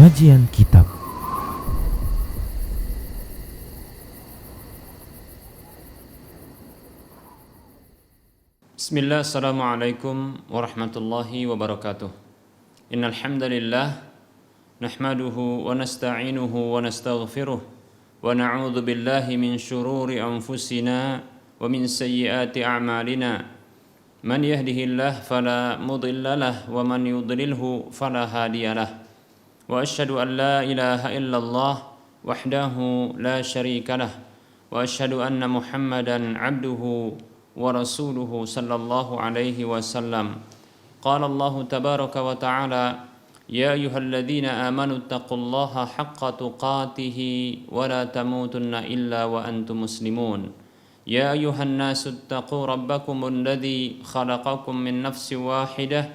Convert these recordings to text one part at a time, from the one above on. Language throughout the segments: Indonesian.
Kajian Kitab. Bismillah, assalamualaikum warahmatullahi wabarakatuh. Innal hamdalillah nahmaduhu wa nasta'inuhu wa nastaghfiruh wa na'udzu billahi min shururi anfusina wa min sayyiati a'malina. Man yahdihillahu fala mudilla lahu wa man yudlilhu fala hadiyalah. Wa asyhadu an la ilaha illallah wahdahu la syarika lah wa asyhadu anna Muhammadan 'abduhu wa rasuluhu sallallahu alaihi wasallam. Qala Allah tabaraka wa ta'ala, ya ayyuhalladzina amanu taqullaha haqqa tuqatih wa la tamutunna illa wa antum muslimun. Ya ayyuhan nasu taqu rabbakum alladzi khalaqakum min nafsin wahidah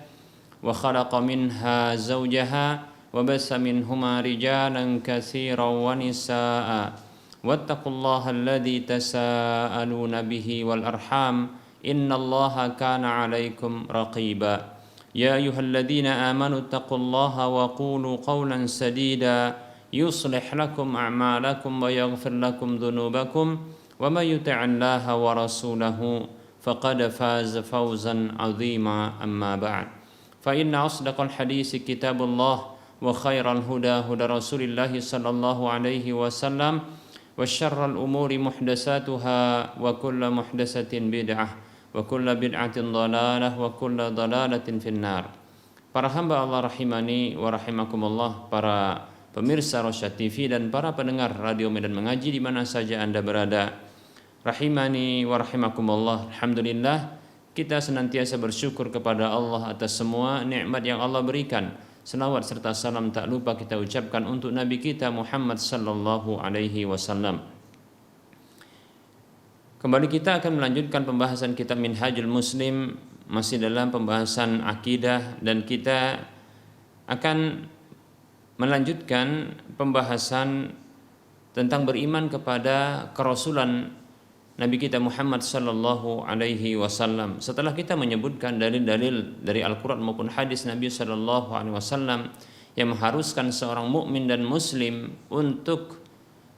wa khalaqa minha zawjaha wa bassa minhuma rijalan katsiran wa nisaa'a. Wattaqullaha alladzi tasaaluna bihi wal arham innallaha kana 'alaikum raqiba. Ya ayyuhalladzina amanu taqullaha wa qulu qawlan sadida yuslih lakum a'malakum wa yaghfir lakum dhunubakum wa may yuti'illaha wa rasulahu faqad faza fawzan 'azima. Amma ba'd. Fa inna asdaqal hadisi kitabullah wa khairal huda huda Rasulillah sallallahu alaihi wasallam wa syarral umuri muhdatsatuha wa kullu muhdatsatin bid'ah wa kullu bid'atin dhalalah wa kullu dhalalatin finnar. Para hamba Allah rahimani wa rahimakumullah, para pemirsa Rosyad TV dan para pendengar Radio Medan Mengaji di mana saja Anda berada, rahimani wa rahimakumullah. Alhamdulillah, kita senantiasa bersyukur kepada Allah atas semua nikmat yang Allah berikan. Selawat serta salam tak lupa kita ucapkan untuk Nabi kita Muhammad sallallahu alaihi wasallam. Kembali kita akan melanjutkan pembahasan kitab Minhajul Muslim, masih dalam pembahasan akidah, dan kita akan melanjutkan pembahasan tentang beriman kepada kerasulan Nabi kita Muhammad sallallahu alaihi wasallam. Setelah kita menyebutkan dalil-dalil dari Al-Qur'an maupun hadis Nabi sallallahu alaihi wasallam yang mengharuskan seorang mukmin dan muslim untuk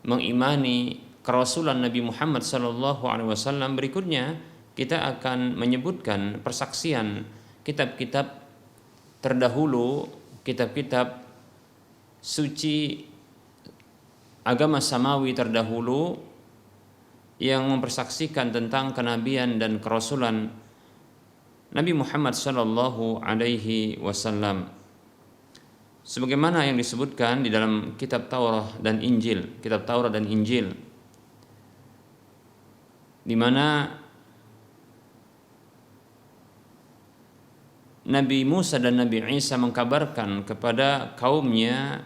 mengimani kerasulan Nabi Muhammad sallallahu alaihi wasallam, berikutnya kita akan menyebutkan persaksian kitab-kitab terdahulu, kitab-kitab suci agama samawi terdahulu yang mempersaksikan tentang kenabian dan kerasulan Nabi Muhammad sallallahu alaihi wasallam. Sebagaimana yang disebutkan di dalam kitab Taurat dan Injil, di mana Nabi Musa dan Nabi Isa mengkabarkan kepada kaumnya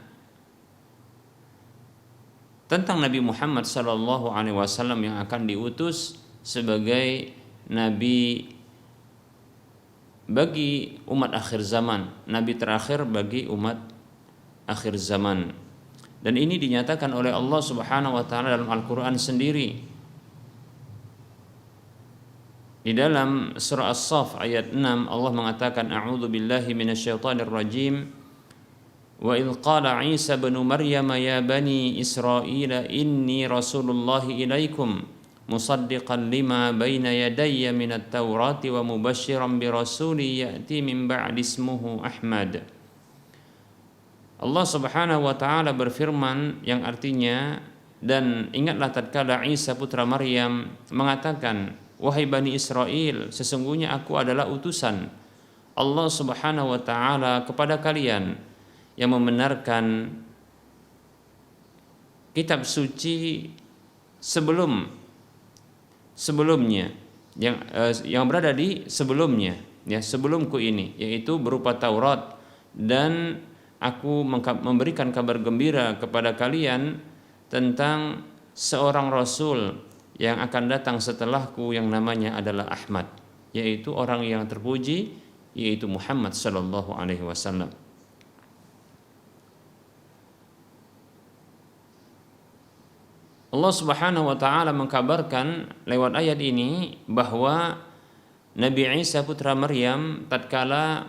tentang Nabi Muhammad sallallahu alaihi wasallam yang akan diutus sebagai nabi bagi umat akhir zaman, nabi terakhir bagi umat akhir zaman. Dan ini dinyatakan oleh Allah Subhanahu wa taala dalam Al-Qur'an sendiri. Di dalam surah As-Saff ayat 6 Allah mengatakan, a'udzu billahi minasyaitonir rajim. Wa idh qala Isa bin Maryam ya bani Israil inni rasulullah ilaikum musaddiqan lima baina yadayya minat taurati wa mubasysyiran bi rasuli ya'ti min ba'di ismuhu Ahmad. Allah Subhanahu wa taala berfirman yang artinya, dan ingatlah tatkala Isa putra Maryam mengatakan, wahai Bani Israel, sesungguhnya aku adalah utusan Allah Subhanahu wa taala kepada kalian yang membenarkan kitab suci sebelumnya yang berada di sebelumnya, ya, sebelumku ini, yaitu berupa Taurat, dan aku memberikan kabar gembira kepada kalian tentang seorang rasul yang akan datang setelahku yang namanya adalah Ahmad, yaitu orang yang terpuji, yaitu Muhammad sallallahu alaihi wasallam. Allah Subhanahu wa taala mengkabarkan lewat ayat ini bahwa Nabi Isa putra Maryam tatkala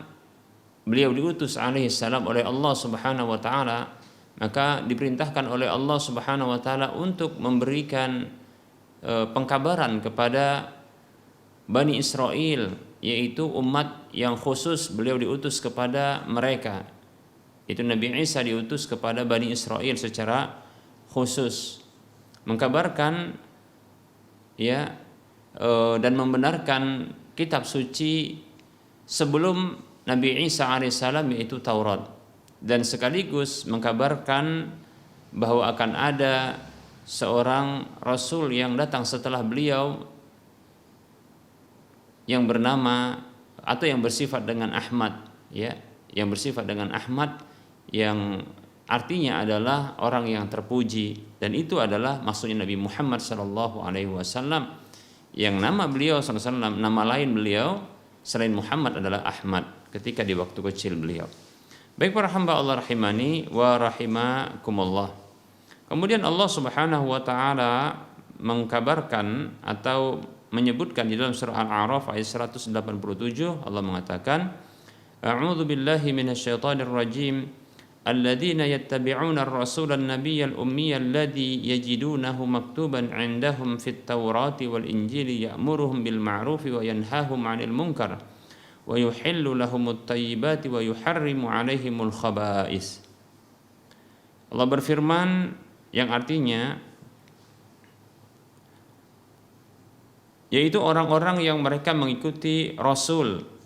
beliau diutus alaihi salam oleh Allah Subhanahu wa taala maka diperintahkan oleh Allah Subhanahu wa taala untuk memberikan pengkabaran kepada Bani Israel, yaitu umat yang khusus beliau diutus kepada mereka. Itu Nabi Isa diutus kepada Bani Israel secara khusus, mengkabarkan ya dan membenarkan kitab suci sebelum Nabi Isa alaihissalam, yaitu Taurat, dan sekaligus mengkabarkan bahwa akan ada seorang rasul yang datang setelah beliau yang bernama atau yang bersifat dengan Ahmad, ya, yang bersifat dengan Ahmad, yang artinya adalah orang yang terpuji, dan itu adalah maksudnya Nabi Muhammad sallallahu alaihi wasallam, yang nama beliau sallallahu alaihi wasallam, nama lain beliau selain Muhammad adalah Ahmad ketika di waktu kecil beliau. Baik para hamba Allah rahimani wa rahimakumullah. Kemudian Allah Subhanahu wa taala mengkabarkan atau menyebutkan di dalam surah Al-A'raf ayat 187, Allah mengatakan, A'udzu billahi minasyaitonir rajim. Alladzina yattabi'una ar-rasula an-nabiyyal ummiyya alladzi yajidunahu maktuban 'indahum fit Taurati wal Injili ya'muruhum bil ma'rufi wa yanhahum 'anil munkar wa yuhillu lahumut thayyibati wa yuharrimu 'alaihimul khaba'is. Allah berfirman yang artinya yaitu orang-orang yang mereka mengikuti Rasul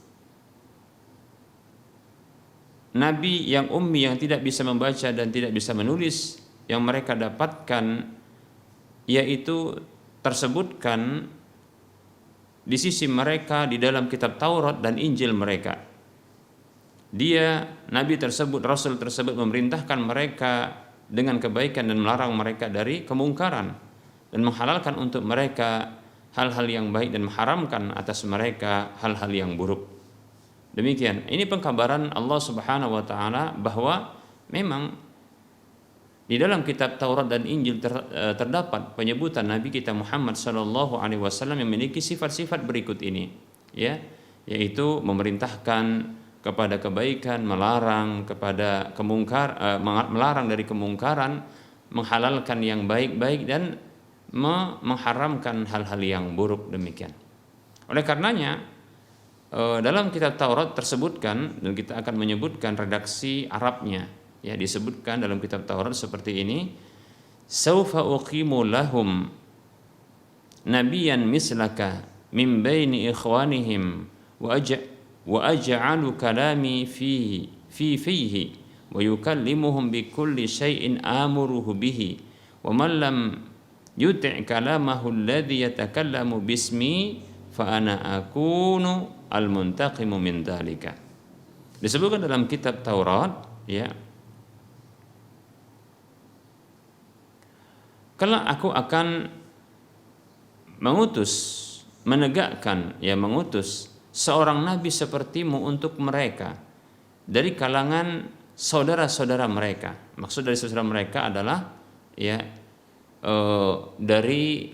Nabi yang ummi, yang tidak bisa membaca dan tidak bisa menulis, yang mereka dapatkan yaitu tersebutkan di sisi mereka di dalam kitab Taurat dan Injil mereka. Dia, Nabi tersebut, Rasul tersebut memerintahkan mereka dengan kebaikan dan melarang mereka dari kemungkaran, dan menghalalkan untuk mereka hal-hal yang baik dan mengharamkan atas mereka hal-hal yang buruk. Demikian, ini pengkabaran Allah Subhanahu wa taala bahwa memang di dalam kitab Taurat dan Injil terdapat penyebutan Nabi kita Muhammad sallallahu alaihi wasallam yang memiliki sifat-sifat berikut ini, ya, yaitu memerintahkan kepada kebaikan, melarang kepada melarang dari kemungkaran, menghalalkan yang baik-baik, dan mengharamkan hal-hal yang buruk. Demikian. Oleh karenanya dalam kitab Taurat tersebutkan, dan kita akan menyebutkan redaksi Arabnya, ya, disebutkan dalam kitab Taurat seperti ini, saufa uqimu lahum nabiyan mislaka min baini ikhwanihim wa aj'alu kalami fihi wa yukallimuhum bi kulli syai'in amuruhu bihi wa man lam yuti' kalamahu alladhi yatakallamu bismi fa ana akunu al-muntaqimu min dzalika. Disebutkan dalam kitab Taurat, ya, kalau aku akan mengutus seorang nabi sepertimu untuk mereka dari kalangan saudara-saudara mereka. Maksud dari saudara mereka adalah, ya, dari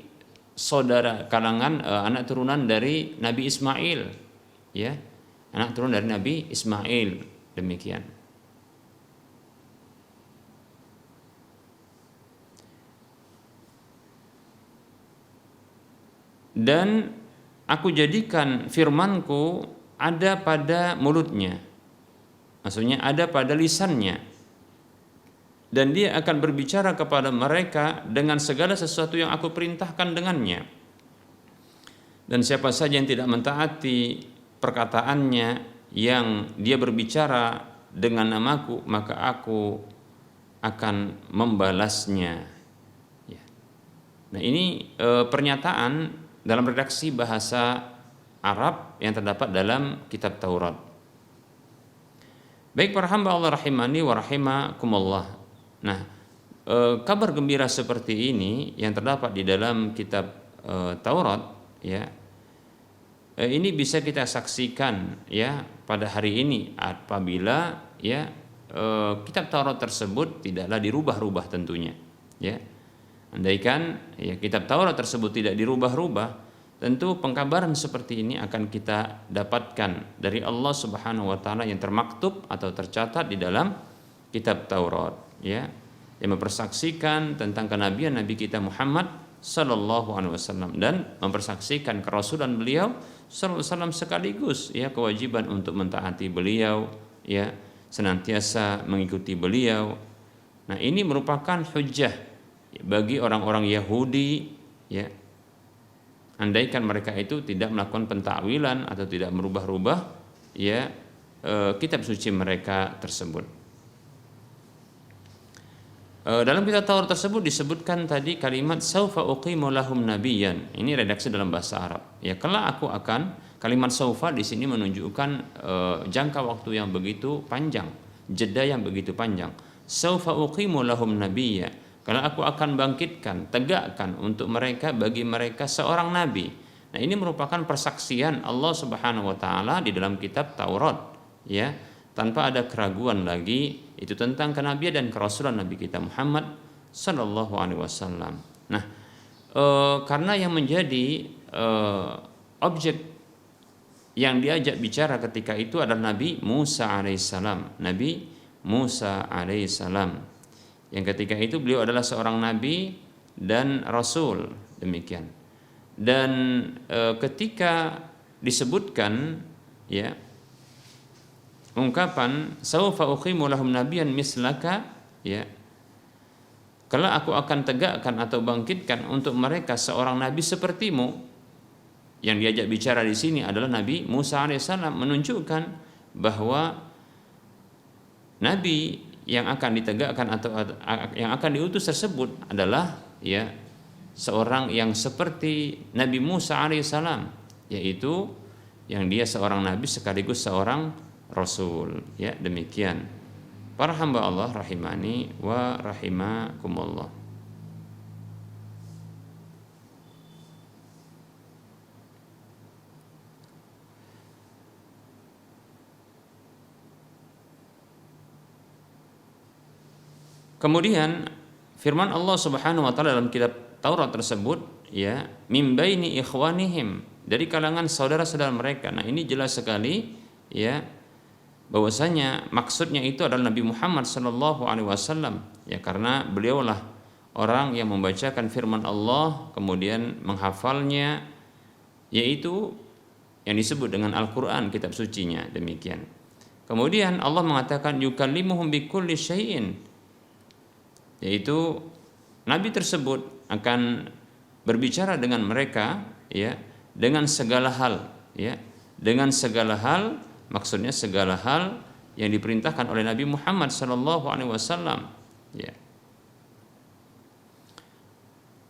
saudara kalangan anak turunan dari Nabi Ismail, ya, anak turunan dari Nabi Ismail. Demikian. Dan aku jadikan firmanku ada pada mulutnya, maksudnya ada pada lisannya, dan dia akan berbicara kepada mereka dengan segala sesuatu yang aku perintahkan dengannya. Dan siapa saja yang tidak mentaati perkataannya yang dia berbicara dengan namaku, maka aku akan membalasnya. Ya. Nah, ini pernyataan dalam redaksi bahasa Arab yang terdapat dalam kitab Taurat. Baik para hamba Allah rahimani wa rahimakumullah. Nah, kabar gembira seperti ini yang terdapat di dalam kitab Taurat, ya, ini bisa kita saksikan, ya, pada hari ini apabila, ya, kitab Taurat tersebut tidaklah dirubah-rubah tentunya, ya. Andaikan, ya, kitab Taurat tersebut tidak dirubah-rubah, tentu pengkabaran seperti ini akan kita dapatkan dari Allah Subhanahu wa taala yang termaktub atau tercatat di dalam kitab Taurat, ya. yang mempersaksikan tentang kenabian Nabi kita Muhammad sallallahu alaihi wasallam dan mempersaksikan kerasulan beliau sallallahu alaihi wasallam, sekaligus ya kewajiban untuk mentaati beliau, ya senantiasa mengikuti beliau. Nah, ini merupakan hujjah bagi orang-orang Yahudi, ya. Andaikan mereka itu tidak melakukan pentakwilan atau tidak merubah-rubah ya kitab suci mereka tersebut. Dalam kitab Taurat tersebut disebutkan tadi kalimat saufa uqimu lahum nabiyyan. Ini redaksi dalam bahasa Arab. Ya, kelak aku akan, kalimat saufa di sini menunjukkan jangka waktu yang begitu panjang, jeda yang begitu panjang. Saufa uqimu lahum nabiyya. Kalau aku akan bangkitkan, tegakkan untuk mereka, bagi mereka seorang nabi. Nah, ini merupakan persaksian Allah Subhanahu wa taala di dalam kitab Taurat, ya, tanpa ada keraguan lagi itu tentang kenabian dan kerasulan Nabi kita Muhammad sallallahu alaihi wasallam. Nah, karena yang menjadi objek yang diajak bicara ketika itu adalah Nabi Musa alaihissalam. Nabi Musa alaihissalam, yang ketika itu beliau adalah seorang nabi dan rasul, demikian. Dan ketika disebutkan ya ungkapan saufa uqimu lahum nabiyyan mislaka, ya, kalau aku akan tegakkan atau bangkitkan untuk mereka seorang nabi sepertimu, yang diajak bicara di sini adalah Nabi Musa alaihissalam, menunjukkan bahwa nabi yang akan ditegakkan atau yang akan diutus tersebut adalah ya seorang yang seperti Nabi Musa alaihissalam, yaitu yang dia seorang nabi sekaligus seorang rasul, ya. Demikian para hamba Allah rahimani wa rahimakumullah. Kemudian firman Allah Subhanahu wa taala dalam kitab Taurat tersebut, ya, mim baini ikhwanihim, dari kalangan saudara-saudara mereka. Nah, ini jelas sekali ya bahwasanya maksudnya itu adalah Nabi Muhammad sallallahu alaihi wasallam, ya, karena beliaulah orang yang membacakan firman Allah kemudian menghafalnya, yaitu yang disebut dengan Al-Qur'an, kitab sucinya, demikian. Kemudian Allah mengatakan yukallimuhum bikulli syai'in, yaitu nabi tersebut akan berbicara dengan mereka ya dengan segala hal, ya, dengan segala hal, maksudnya segala hal yang diperintahkan oleh Nabi Muhammad sallallahu alaihi wasallam, ya.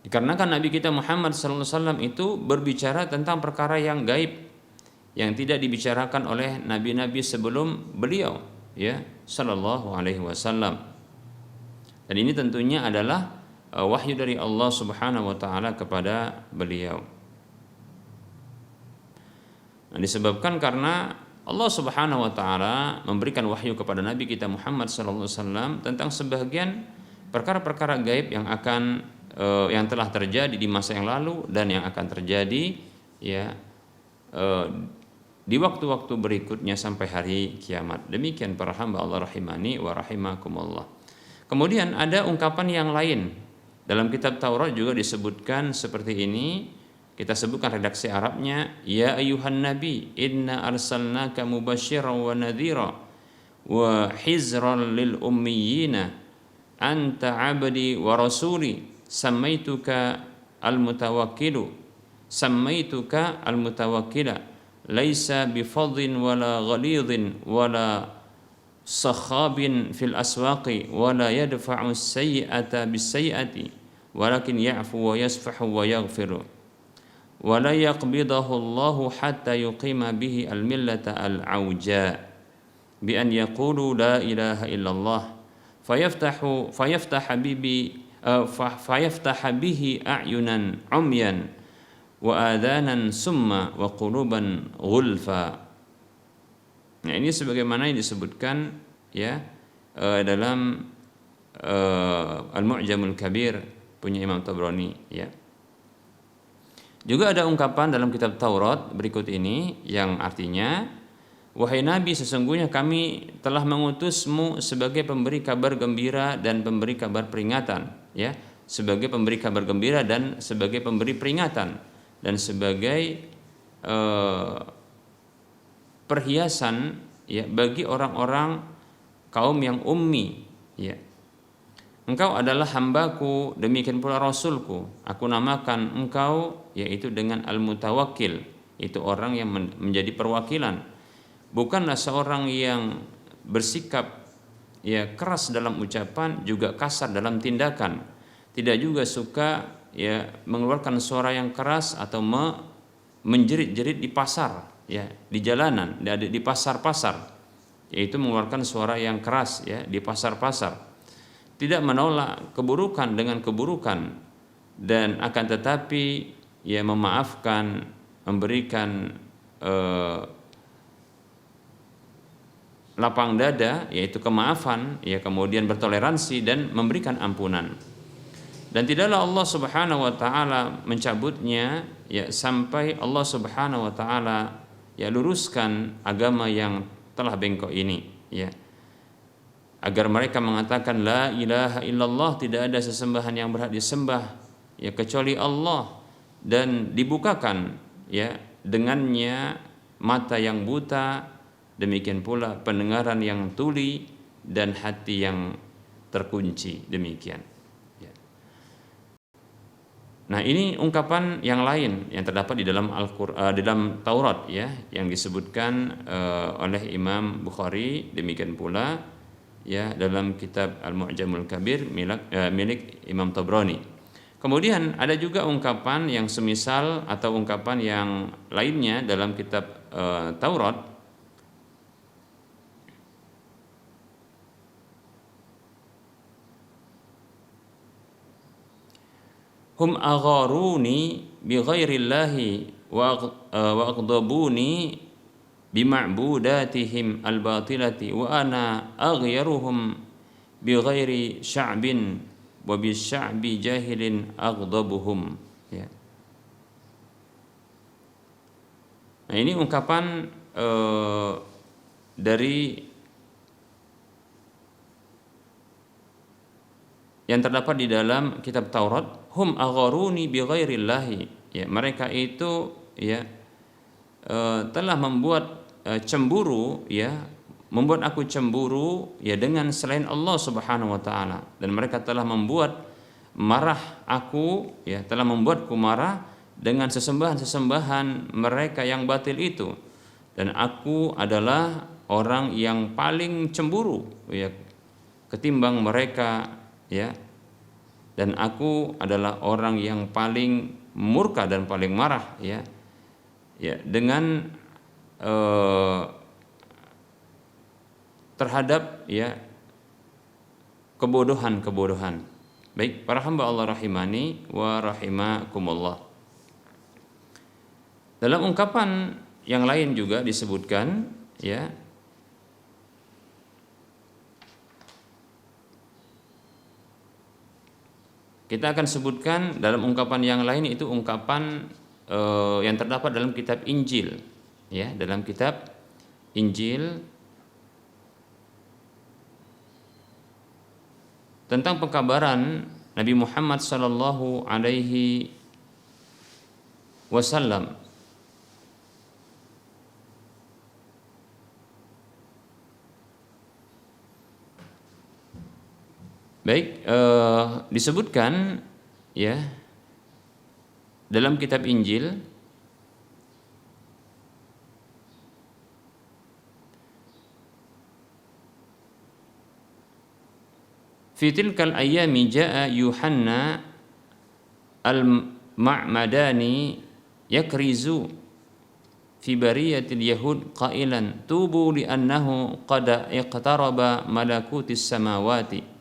Dikarenakan Nabi kita Muhammad sallallahu alaihi wasallam itu berbicara tentang perkara yang gaib yang tidak dibicarakan oleh nabi-nabi sebelum beliau, ya, sallallahu alaihi wasallam. Dan ini tentunya adalah wahyu dari Allah Subhanahu wa taala kepada beliau. Nah, disebabkan karena Allah Subhanahu wa taala memberikan wahyu kepada Nabi kita Muhammad sallallahu alaihi wasallam tentang sebagian perkara-perkara gaib yang akan yang telah terjadi di masa yang lalu dan yang akan terjadi ya di waktu-waktu berikutnya sampai hari kiamat. Demikian para hamba Allah rahimani wa rahimakumullah. Kemudian ada ungkapan yang lain dalam kitab Taurat juga disebutkan seperti ini. Kita sebutkan redaksi Arabnya, ya ayuhan nabi inna arsalnaka mubasyiran wa nadhira wa hizran lil ummiyina anta abdi wa rasuli sammaituka al mutawakkila laisa bifadhin wala ghalidhin wala sakhabin fil aswaqi wala yadfa'u sayyi'ata bis-sayyi'ati walakin ya'fu wa yasfahu wa yaghfiru wala yaqbidahu Allahu hatta yuqima bihi al-millata al-auja bi an yaqulu la ilaha illallah fayaftah bihi a'yunan umyan wa adhanan summa wa quluban ghulfa. Nah, ini sebagaimana yang disebutkan ya dalam Al-Mu'jamul Kabir punya Imam Tabrani, ya. Juga ada ungkapan dalam kitab Taurat berikut ini yang artinya wahai Nabi, sesungguhnya kami telah mengutusmu sebagai pemberi kabar gembira dan pemberi kabar peringatan, ya, sebagai pemberi kabar gembira dan sebagai pemberi peringatan dan sebagai perhiasan, ya, bagi orang-orang kaum yang ummi, ya. Engkau adalah hambaku, demikian pula rasulku. Aku namakan engkau, yaitu dengan al-mutawakkil, itu orang yang menjadi perwakilan. Bukanlah seorang yang bersikap, ya, keras dalam ucapan, juga kasar dalam tindakan. Tidak juga suka, ya, mengeluarkan suara yang keras atau menjerit-jerit di pasar, ya, di jalanan, di pasar-pasar, yaitu mengeluarkan suara yang keras, ya, di pasar-pasar. Tidak menolak keburukan dengan keburukan, dan akan tetapi, ya, memaafkan, memberikan lapang dada, yaitu kemaafan, ya, kemudian bertoleransi dan memberikan ampunan. Dan tidaklah Allah Subhanahu wa taala mencabutnya, ya, sampai Allah Subhanahu wa taala, ya, luruskan agama yang telah bengkok ini, ya, agar mereka mengatakan la ilaha illallah, tidak ada sesembahan yang berhak disembah, ya, kecuali Allah, dan dibukakan, ya, dengannya mata yang buta, demikian pula pendengaran yang tuli dan hati yang terkunci, demikian, ya. Nah, ini ungkapan yang lain yang terdapat di dalam dalam Taurat, ya, yang disebutkan oleh Imam Bukhari, demikian pula, ya, dalam kitab Al-Mu'jamul Kabir milik Imam Tabrani. Kemudian ada juga ungkapan yang semisal atau ungkapan yang lainnya dalam kitab Taurat. Hum agharuni bi ghairillahi wa aghdabuni bima'budatihim al-batilati wa ana aghyaruhum bighairi sya'bin wa bisya'bi jahilin aghdabuhum, ya. Nah, ini ungkapan dari yang terdapat di dalam kitab Taurat. Hum agharuni bighairillahi, ya, mereka itu, ya, telah membuat cemburu, ya, membuat aku cemburu, ya, dengan selain Allah Subhanahu wa taala, dan mereka telah membuat marah aku, ya, telah membuatku marah dengan sesembahan-sesembahan mereka yang batil itu, dan aku adalah orang yang paling cemburu, ya, ketimbang mereka, ya, dan aku adalah orang yang paling murka dan paling marah, ya, ya, dengan terhadap, ya, kebodohan-kebodohan. Baik, para hamba Allah rahimani wa rahimakumullah. Dalam ungkapan yang lain juga disebutkan, ya, kita akan sebutkan dalam ungkapan yang lain, itu ungkapan yang terdapat dalam kitab Injil, ya, dalam kitab Injil tentang pengkabaran Nabi Muhammad sallallahu alaihi wasallam. Baik, disebutkan, ya, dalam kitab Injil fi tilkal ayyami jaa Yuhanna al-Ma'madani yakrizu fi bariyatil yahud qailan tubu li annahu qad iqtaraba malakutis samawati.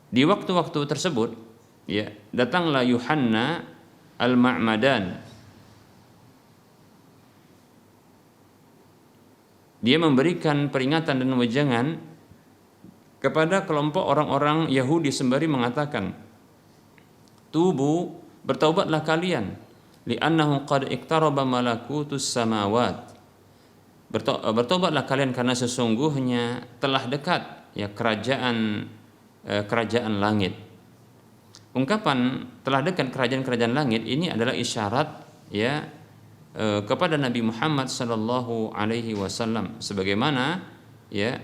Di waktu-waktu tersebut, ya, datanglah Yuhanna al-Ma'madan. Dia memberikan peringatan dan wejangan kepada kelompok orang-orang Yahudi sembari mengatakan, tubu, bertaubatlah kalian, li'annahu qad iqtaraba malakutus samawat. Bertobatlah kalian karena sesungguhnya telah dekat ya kerajaan langit. Ungkapan telah dekat kerajaan langit ini adalah isyarat ya kepada Nabi Muhammad sallallahu alaihi wasallam, sebagaimana ya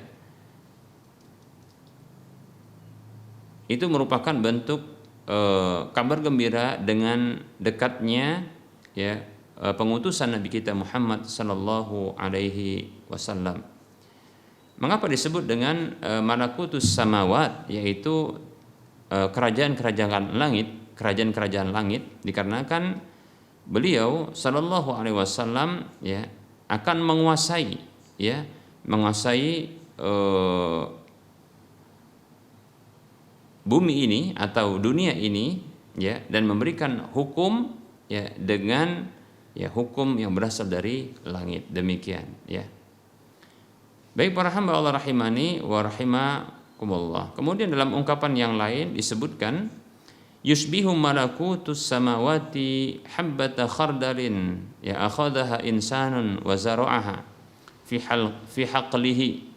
itu merupakan bentuk kabar gembira dengan dekatnya ya pengutusan Nabi kita Muhammad sallallahu alaihi wasallam. Mengapa disebut dengan malakutus samawat, yaitu kerajaan-kerajaan langit, dikarenakan beliau sallallahu alaihi wasallam ya akan menguasai bumi ini atau dunia ini ya, dan memberikan hukum ya dengan ya hukum yang berasal dari langit. Demikian ya. Baik para hamba Allah rahimani wa rahimakumullah. Kemudian dalam ungkapan yang lain disebutkan yusbihu malakutus samawati habbata khardalin ya akhadaha insanun wa zara'aha fi haqlihi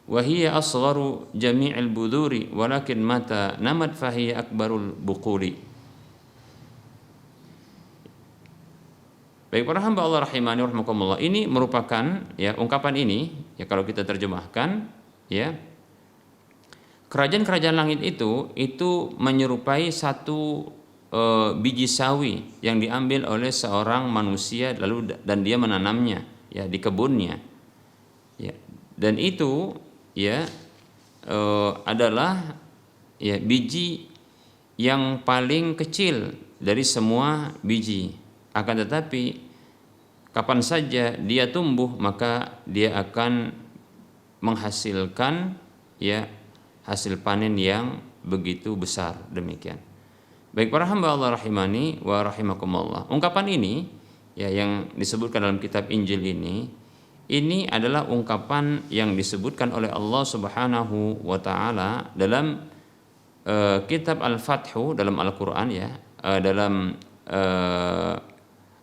wa hiya asgharu jami'il buduri walakin mata namat fahiya akbarul buquli. Baik para hamba Allah rahimani wa rahimakumullah, ini merupakan ya ungkapan ini ya kalau kita terjemahkan ya, kerajaan-kerajaan langit itu menyerupai satu biji sawi yang diambil oleh seorang manusia lalu dan dia menanamnya ya di kebunnya ya, dan itu ya adalah ya biji yang paling kecil dari semua biji. Akan tetapi kapan saja dia tumbuh maka dia akan menghasilkan ya hasil panen yang begitu besar. Demikian. Baik para hamba Allah rahimani wa rahimakumullah. Ungkapan ini ya yang disebutkan dalam kitab Injil ini adalah ungkapan yang disebutkan oleh Allah Subhanahu wa taala dalam kitab Al-Fathu dalam Al-Qur'an ya, dalam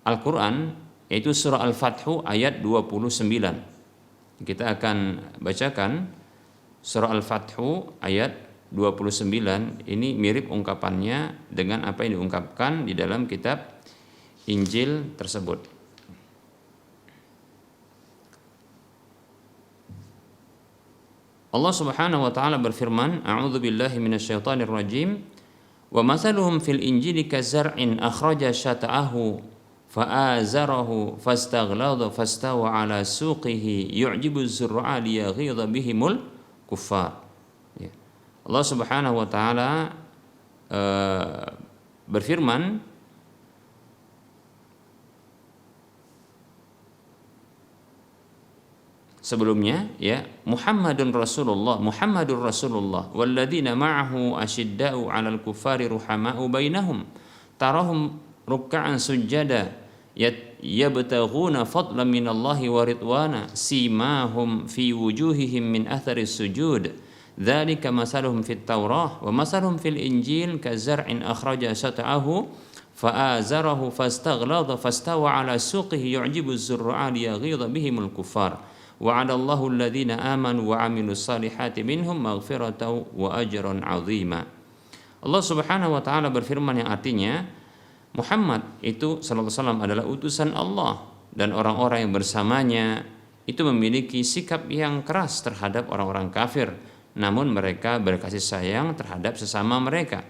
Al-Quran, yaitu surah Al-Fathu ayat 29. Kita akan bacakan surah Al-Fathu ayat 29. Ini mirip ungkapannya dengan apa yang diungkapkan di dalam kitab Injil tersebut. Allah Subhanahu wa taala berfirman, A'udzu billahi minasyaitonir rajim. Wa mathaluhum fil injili kazar'in akhraja syata'ahu fa'azarahu fastaghladha fastawa ala suqihi yu'jibu az-zurra'a liyaghidha bihimul kuffar. Ya. Allah Subhanahu wa taala berfirman, sebelumnya ya, Muhammadur Rasulullah walladzina ma'ahu asyidda'u 'alal kuffari ruhama'u bainahum tarahum ruk'an sujada yabtaghuna fadlan minallahi wa ridwana simahum fi wujuhihim min atharis sujud dzalika masaluhum fit taurah wa masaluhum fil injil kazar'in akhraja syata'ahu fa'azarahu fastaghladha fastawa 'ala suqihi yu'jibu az-zurra'a liyaghidha bihimul kuffar wa'adallahu alladhina amanu wa 'amilus salihati minhum maghfiratan wa ajran 'azima. Allah Subhanahu wa taala berfirman yang artinya Muhammad itu sallallahu alaihi wasallam adalah utusan Allah dan orang-orang yang bersamanya itu memiliki sikap yang keras terhadap orang-orang kafir, namun mereka berkasih sayang terhadap sesama mereka.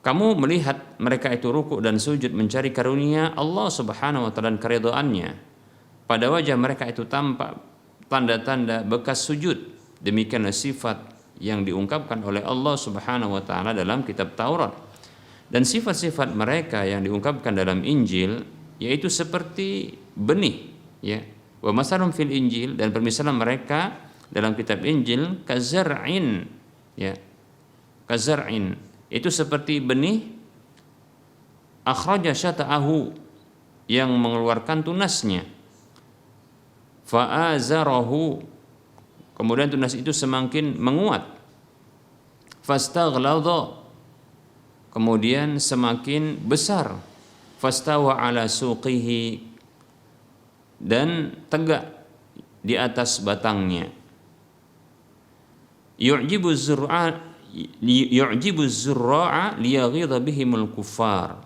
Kamu melihat mereka itu rukuk dan sujud mencari karunia Allah Subhanahu wa taala dan keridhaannya. Pada wajah mereka itu tampak tanda-tanda bekas sujud. Demikianlah sifat yang diungkapkan oleh Allah Subhanahu wa taala dalam kitab Taurat. Dan sifat-sifat mereka yang diungkapkan dalam Injil yaitu seperti benih ya. Wa masalum fil Injil, dan permisalan mereka dalam kitab Injil kazar'in ya. Kazar'in itu seperti benih akhraja syata'ahu yang mengeluarkan tunasnya. Fa'azarahu, kemudian tunas itu semakin menguat. Fastaghladha, kemudian semakin besar. fastawa ala suqihi, dan tegak di atas batangnya. Yu'jibu zurra'a liyaghidha bihimul kuffar.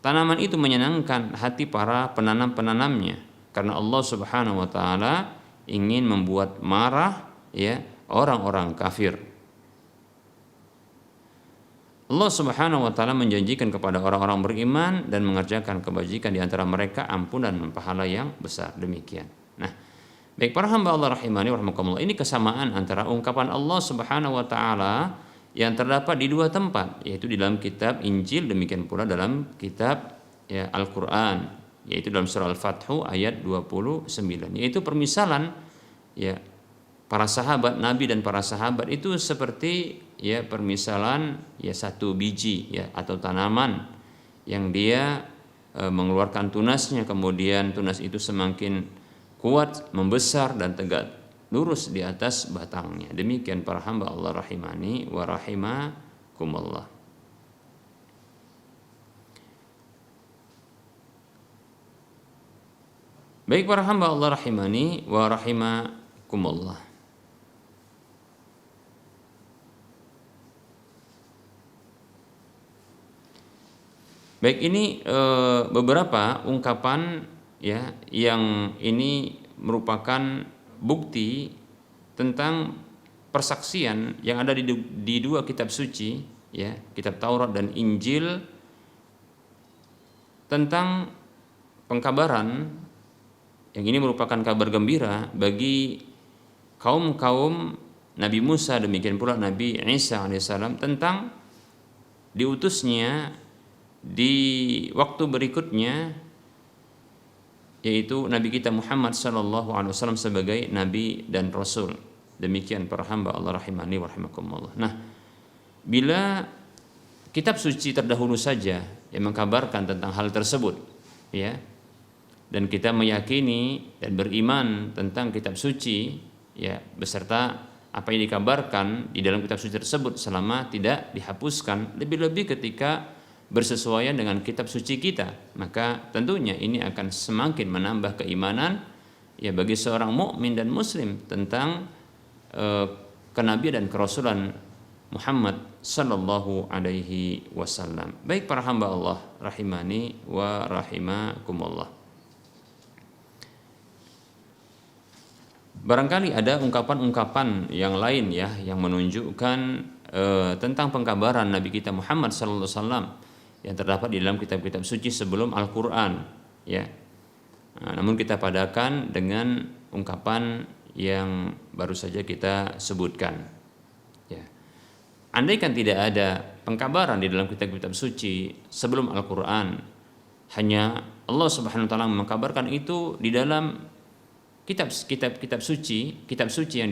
Tanaman itu menyenangkan hati para penanam-penanamnya karena Allah Subhanahu wa taala ingin membuat marah ya orang-orang kafir. Allah Subhanahu wa taala menjanjikan kepada orang-orang beriman dan mengerjakan kebajikan di antara mereka ampunan dan pahala yang besar. Demikian. Nah, baik para hamba Allah rahimani wa rahimakumullah, ini kesamaan antara ungkapan Allah Subhanahu wa taala yang terdapat di dua tempat, yaitu di dalam kitab Injil, demikian pula dalam kitab ya Al-Qur'an, yaitu dalam surah Al-Fathu ayat 29, yaitu permisalan ya para sahabat Nabi dan para sahabat itu seperti ya permisalan ya satu biji ya atau tanaman yang dia mengeluarkan tunasnya, kemudian tunas itu semakin kuat, membesar dan tegak lurus di atas batangnya. Demikian para hamba Allah rahimani wa rahimakumullah. Baik para hamba Allah rahimani wa rahimakumullah. Baik, ini beberapa ungkapan ya yang ini merupakan bukti tentang persaksian yang ada di dua kitab suci ya, kitab Taurat dan Injil, tentang pengkabaran yang ini merupakan kabar gembira bagi kaum-kaum Nabi Musa, demikian pula Nabi Isa alaihissalam, tentang diutusnya di waktu berikutnya, yaitu Nabi kita Muhammad sallallahu alaihi wasallam sebagai nabi dan rasul. Demikian para hamba Allah rahimani wa rahimakumullah. Nah, bila kitab suci terdahulu saja yang mengkabarkan tentang hal tersebut ya, dan kita meyakini dan beriman tentang kitab suci ya beserta apa yang dikabarkan di dalam kitab suci tersebut selama tidak dihapuskan, lebih-lebih ketika bersesuaian dengan kitab suci kita, maka tentunya ini akan semakin menambah keimanan ya bagi seorang mukmin dan muslim tentang kenabian dan kerasulan Muhammad sallallahu alaihi wasallam. Baik para hamba Allah rahimani wa rahimakumullah. Barangkali ada ungkapan-ungkapan yang lain ya yang menunjukkan tentang pengkabaran Nabi kita Muhammad sallallahu alaihi wasallam yang terdapat di dalam kitab-kitab suci sebelum Al-Qur'an ya. Namun kita padakan dengan ungkapan yang baru saja kita sebutkan ya. Andaikan tidak ada pengkabaran di dalam kitab-kitab suci sebelum Al-Qur'an, hanya Allah Subhanahu wa taala mengkabarkan itu di dalam kitab suci yang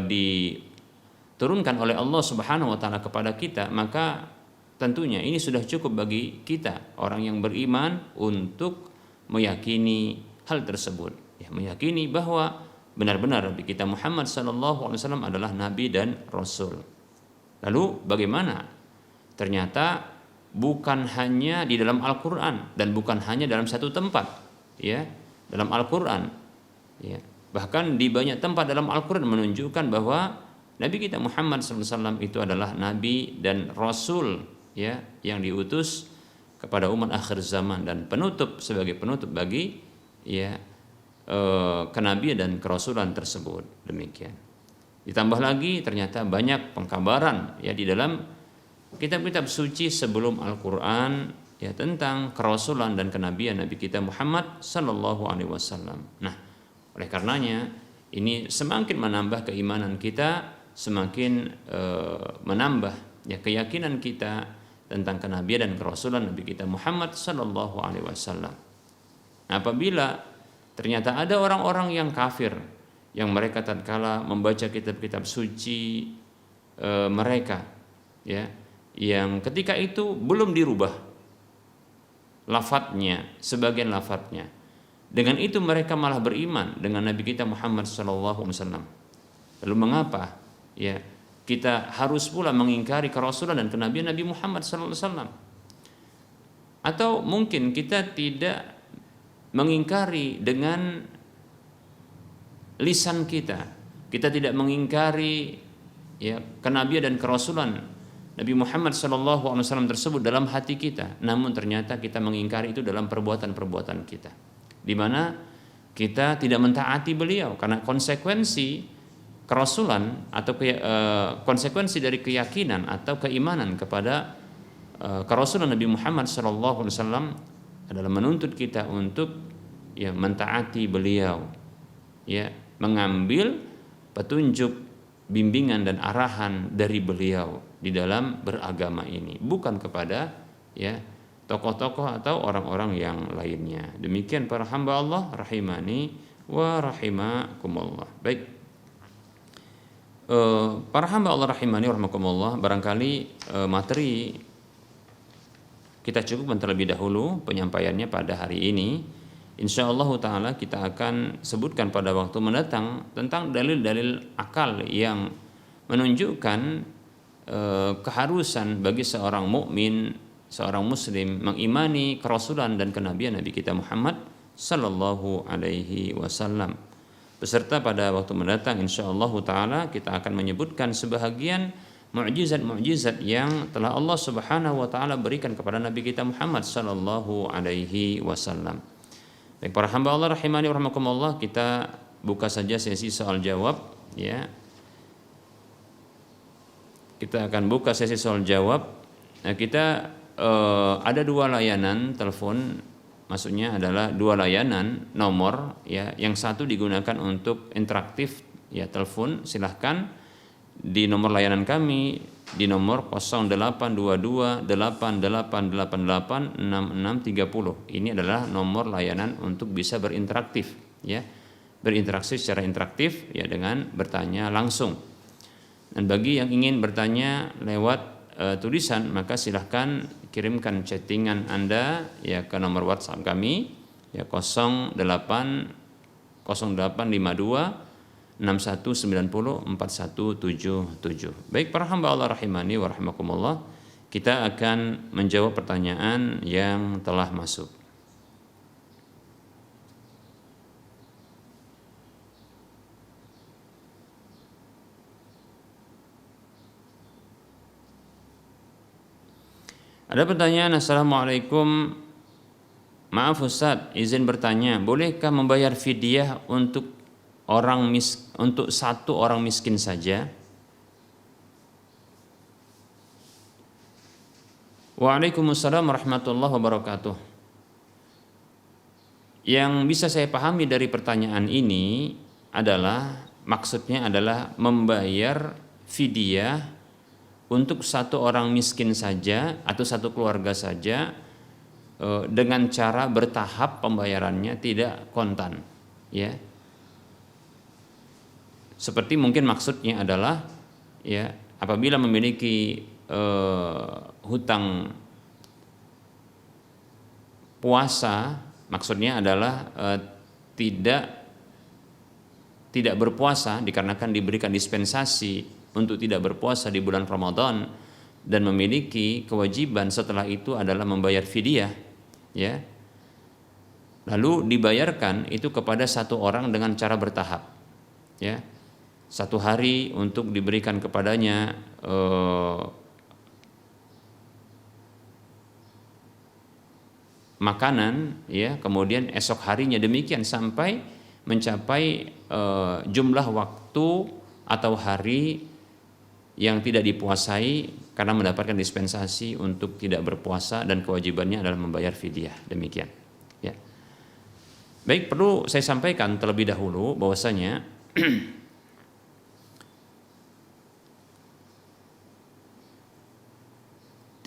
diturunkan oleh Allah Subhanahu wa taala kepada kita, maka tentunya ini sudah cukup bagi kita orang yang beriman untuk meyakini hal tersebut ya, meyakini bahwa benar-benar Nabi kita Muhammad sallallahu alaihi wasallam adalah nabi dan rasul. Lalu bagaimana? Ternyata bukan hanya di dalam Al-Qur'an dan bukan hanya dalam satu tempat ya, dalam Al-Qur'an ya. Bahkan di banyak tempat dalam Al-Qur'an menunjukkan bahwa Nabi kita Muhammad sallallahu alaihi wasallam itu adalah nabi dan rasul ya, yang diutus kepada umat akhir zaman dan sebagai penutup bagi ya kenabian dan kerasulan tersebut. Demikian. Ditambah lagi ternyata banyak pengkabaran ya di dalam kitab-kitab suci sebelum Al-Qur'an ya tentang kerasulan dan kenabian Nabi kita Muhammad sallallahu alaihi wasallam. Nah, oleh karenanya ini semakin menambah keimanan kita, semakin menambah ya keyakinan kita tentang kenabian dan kerasulan Nabi kita Muhammad sallallahu alaihi wasallam. Apabila ternyata ada orang-orang yang kafir yang mereka tatkala membaca kitab-kitab suci mereka ya, yang ketika itu belum dirubah lafadznya, sebagian lafadznya, dengan itu mereka malah beriman dengan Nabi kita Muhammad sallallahu alaihi wasallam. Lalu mengapa ya kita harus pula mengingkari kerasulan dan kenabian Nabi Muhammad sallallahu alaihi wasallam? Atau mungkin kita tidak mengingkari dengan lisan kita. Kita tidak mengingkari ya kenabian dan kerasulan Nabi Muhammad SAW tersebut dalam hati kita. Namun ternyata kita mengingkari itu dalam perbuatan-perbuatan kita. Di mana kita tidak mentaati beliau karena konsekuensi kerasulan atau konsekuensi dari keyakinan atau keimanan kepada kerasulan Nabi Muhammad SAW adalah menuntut kita untuk ya mentaati beliau, ya mengambil petunjuk, bimbingan dan arahan dari beliau di dalam beragama ini, bukan kepada ya tokoh-tokoh atau orang-orang yang lainnya. Demikian para hamba Allah rahimani wa rahimakumullah. Baik, para hamba Allah rahimani wa rahimakumullah, barangkali materi kita cukupkan terlebih dahulu penyampaiannya pada hari ini. Insyaallah ta'ala kita akan sebutkan pada waktu mendatang tentang dalil-dalil akal yang menunjukkan keharusan bagi seorang mukmin, seorang muslim mengimani kerasulan dan kenabian Nabi kita Muhammad sallallahu alaihi wasallam. Beserta pada waktu mendatang insyaallah ta'ala kita akan menyebutkan sebahagian mukjizat-mukjizat yang telah Allah Subhanahu wa taala berikan kepada Nabi kita Muhammad sallallahu alaihi wasallam. Baik, para hamba Allah rahimani wa rahimakumullah, kita buka saja sesi soal jawab ya. Kita akan buka sesi soal jawab. Nah, kita ada dua layanan telepon, maksudnya adalah dua layanan nomor ya. Yang satu digunakan untuk interaktif ya, telepon silahkan di nomor layanan kami di nomor 0822 8888 6630. Ini adalah nomor layanan untuk bisa berinteraktif ya. Berinteraksi secara interaktif ya dengan bertanya langsung. Dan bagi yang ingin bertanya lewat tulisan, maka silahkan kirimkan chattingan Anda ya ke nomor WhatsApp kami ya 0852 61904177. Baik para hamba Allah rahimani wa rahimakumullah, kita akan menjawab pertanyaan yang telah masuk. Ada pertanyaan, Assalamualaikum. Maaf Ustaz, izin bertanya, bolehkah membayar fidyah untuk satu orang miskin saja? Waalaikumsalam warahmatullahi wabarakatuh. Yang bisa saya pahami dari pertanyaan ini adalah maksudnya adalah membayar fidyah untuk satu orang miskin saja atau satu keluarga saja dengan cara bertahap pembayarannya, tidak kontan ya. Seperti mungkin maksudnya adalah ya apabila memiliki hutang puasa, maksudnya adalah tidak berpuasa dikarenakan diberikan dispensasi untuk tidak berpuasa di bulan Ramadan dan memiliki kewajiban setelah itu adalah membayar fidyah ya. Lalu dibayarkan itu kepada satu orang dengan cara bertahap ya. Satu hari untuk diberikan kepadanya makanan ya, kemudian esok harinya demikian sampai mencapai jumlah waktu atau hari yang tidak dipuasai karena mendapatkan dispensasi untuk tidak berpuasa dan kewajibannya adalah membayar fidyah, demikian ya. Baik, perlu saya sampaikan terlebih dahulu bahwasanya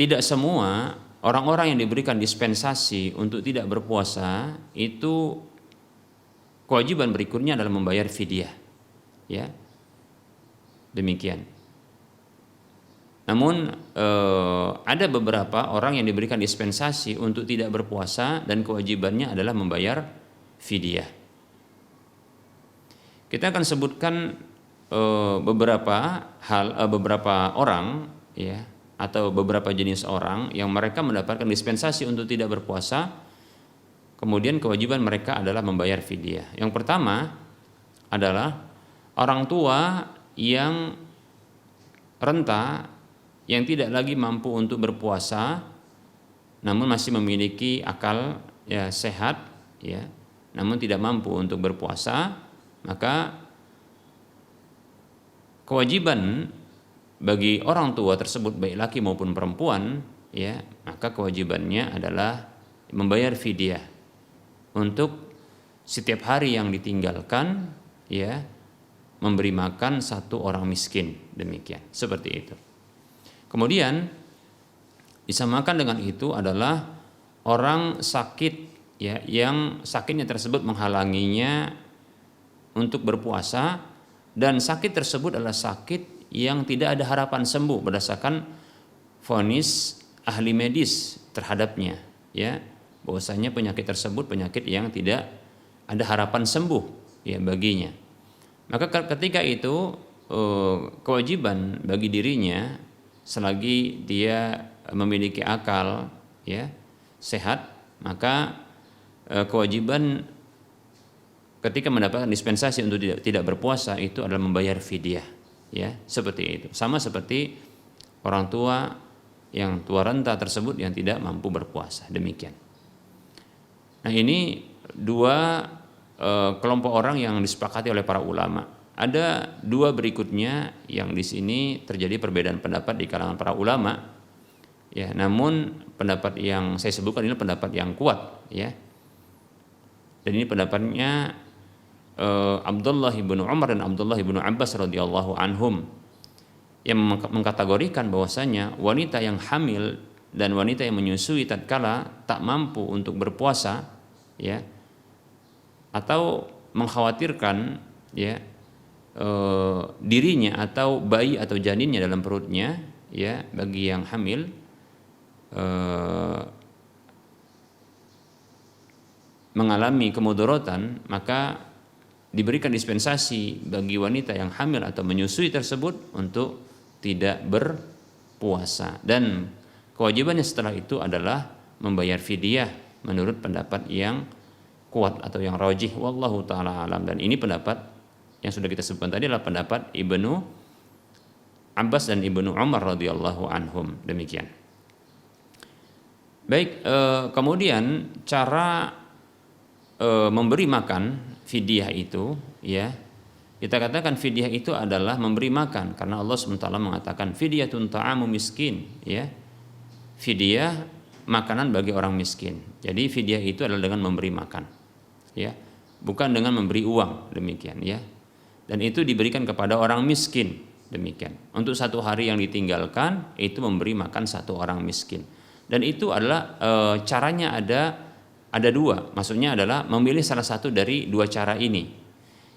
tidak semua orang-orang yang diberikan dispensasi untuk tidak berpuasa itu kewajiban berikutnya adalah membayar fidyah ya. Demikian. Namun ada beberapa orang yang diberikan dispensasi untuk tidak berpuasa dan kewajibannya adalah membayar fidyah. Kita akan sebutkan beberapa orang ya atau beberapa jenis orang yang mereka mendapatkan dispensasi untuk tidak berpuasa, kemudian kewajiban mereka adalah membayar fidyah. Yang pertama adalah orang tua yang renta, yang tidak lagi mampu untuk berpuasa namun masih memiliki akal ya sehat ya, namun tidak mampu untuk berpuasa, maka kewajiban bagi orang tua tersebut baik laki maupun perempuan ya, maka kewajibannya adalah membayar fidyah untuk setiap hari yang ditinggalkan ya, memberi makan satu orang miskin, demikian, seperti itu. Kemudian disamakan dengan itu adalah orang sakit ya, yang sakitnya tersebut menghalanginya untuk berpuasa, dan sakit tersebut adalah sakit yang tidak ada harapan sembuh berdasarkan vonis ahli medis terhadapnya ya, bahwasanya penyakit tersebut penyakit yang tidak ada harapan sembuh ya baginya. Maka ketika itu kewajiban bagi dirinya selagi dia memiliki akal ya sehat, maka kewajiban ketika mendapatkan dispensasi untuk tidak berpuasa itu adalah membayar fidyah ya, seperti itu. Sama seperti orang tua yang tua renta tersebut yang tidak mampu berpuasa, demikian. Nah, ini dua kelompok orang yang disepakati oleh para ulama. Ada dua berikutnya yang di sini terjadi perbedaan pendapat di kalangan para ulama ya, namun pendapat yang saya sebutkan ini pendapat yang kuat ya. Dan ini pendapatnya Abdullah ibnu Umar dan Abdullah ibnu Abbas radhiyallahu anhum, yang mengkategorikan bahwasanya wanita yang hamil dan wanita yang menyusui tatkala tak mampu untuk berpuasa ya, atau mengkhawatirkan ya dirinya atau bayi atau janinnya dalam perutnya ya, bagi yang hamil mengalami kemudaratan, maka diberikan dispensasi bagi wanita yang hamil atau menyusui tersebut untuk tidak berpuasa, dan kewajibannya setelah itu adalah membayar fidyah menurut pendapat yang kuat atau yang rajih, wallahu taala alam. Dan ini pendapat yang sudah kita sebutkan tadi adalah pendapat Ibnu Abbas dan Ibnu Umar radhiyallahu anhum, demikian. Baik, kemudian cara memberi makan fidyah itu ya, kita katakan fidyah itu adalah memberi makan, karena Allah SWT mengatakan fidyatun ta'amu miskin ya, fidyah makanan bagi orang miskin. Jadi fidyah itu adalah dengan memberi makan ya, bukan dengan memberi uang, demikian ya. Dan itu diberikan kepada orang miskin, demikian. Untuk satu hari yang ditinggalkan itu memberi makan satu orang miskin. Dan itu adalah caranya ada dua, maksudnya adalah memilih salah satu dari dua cara ini.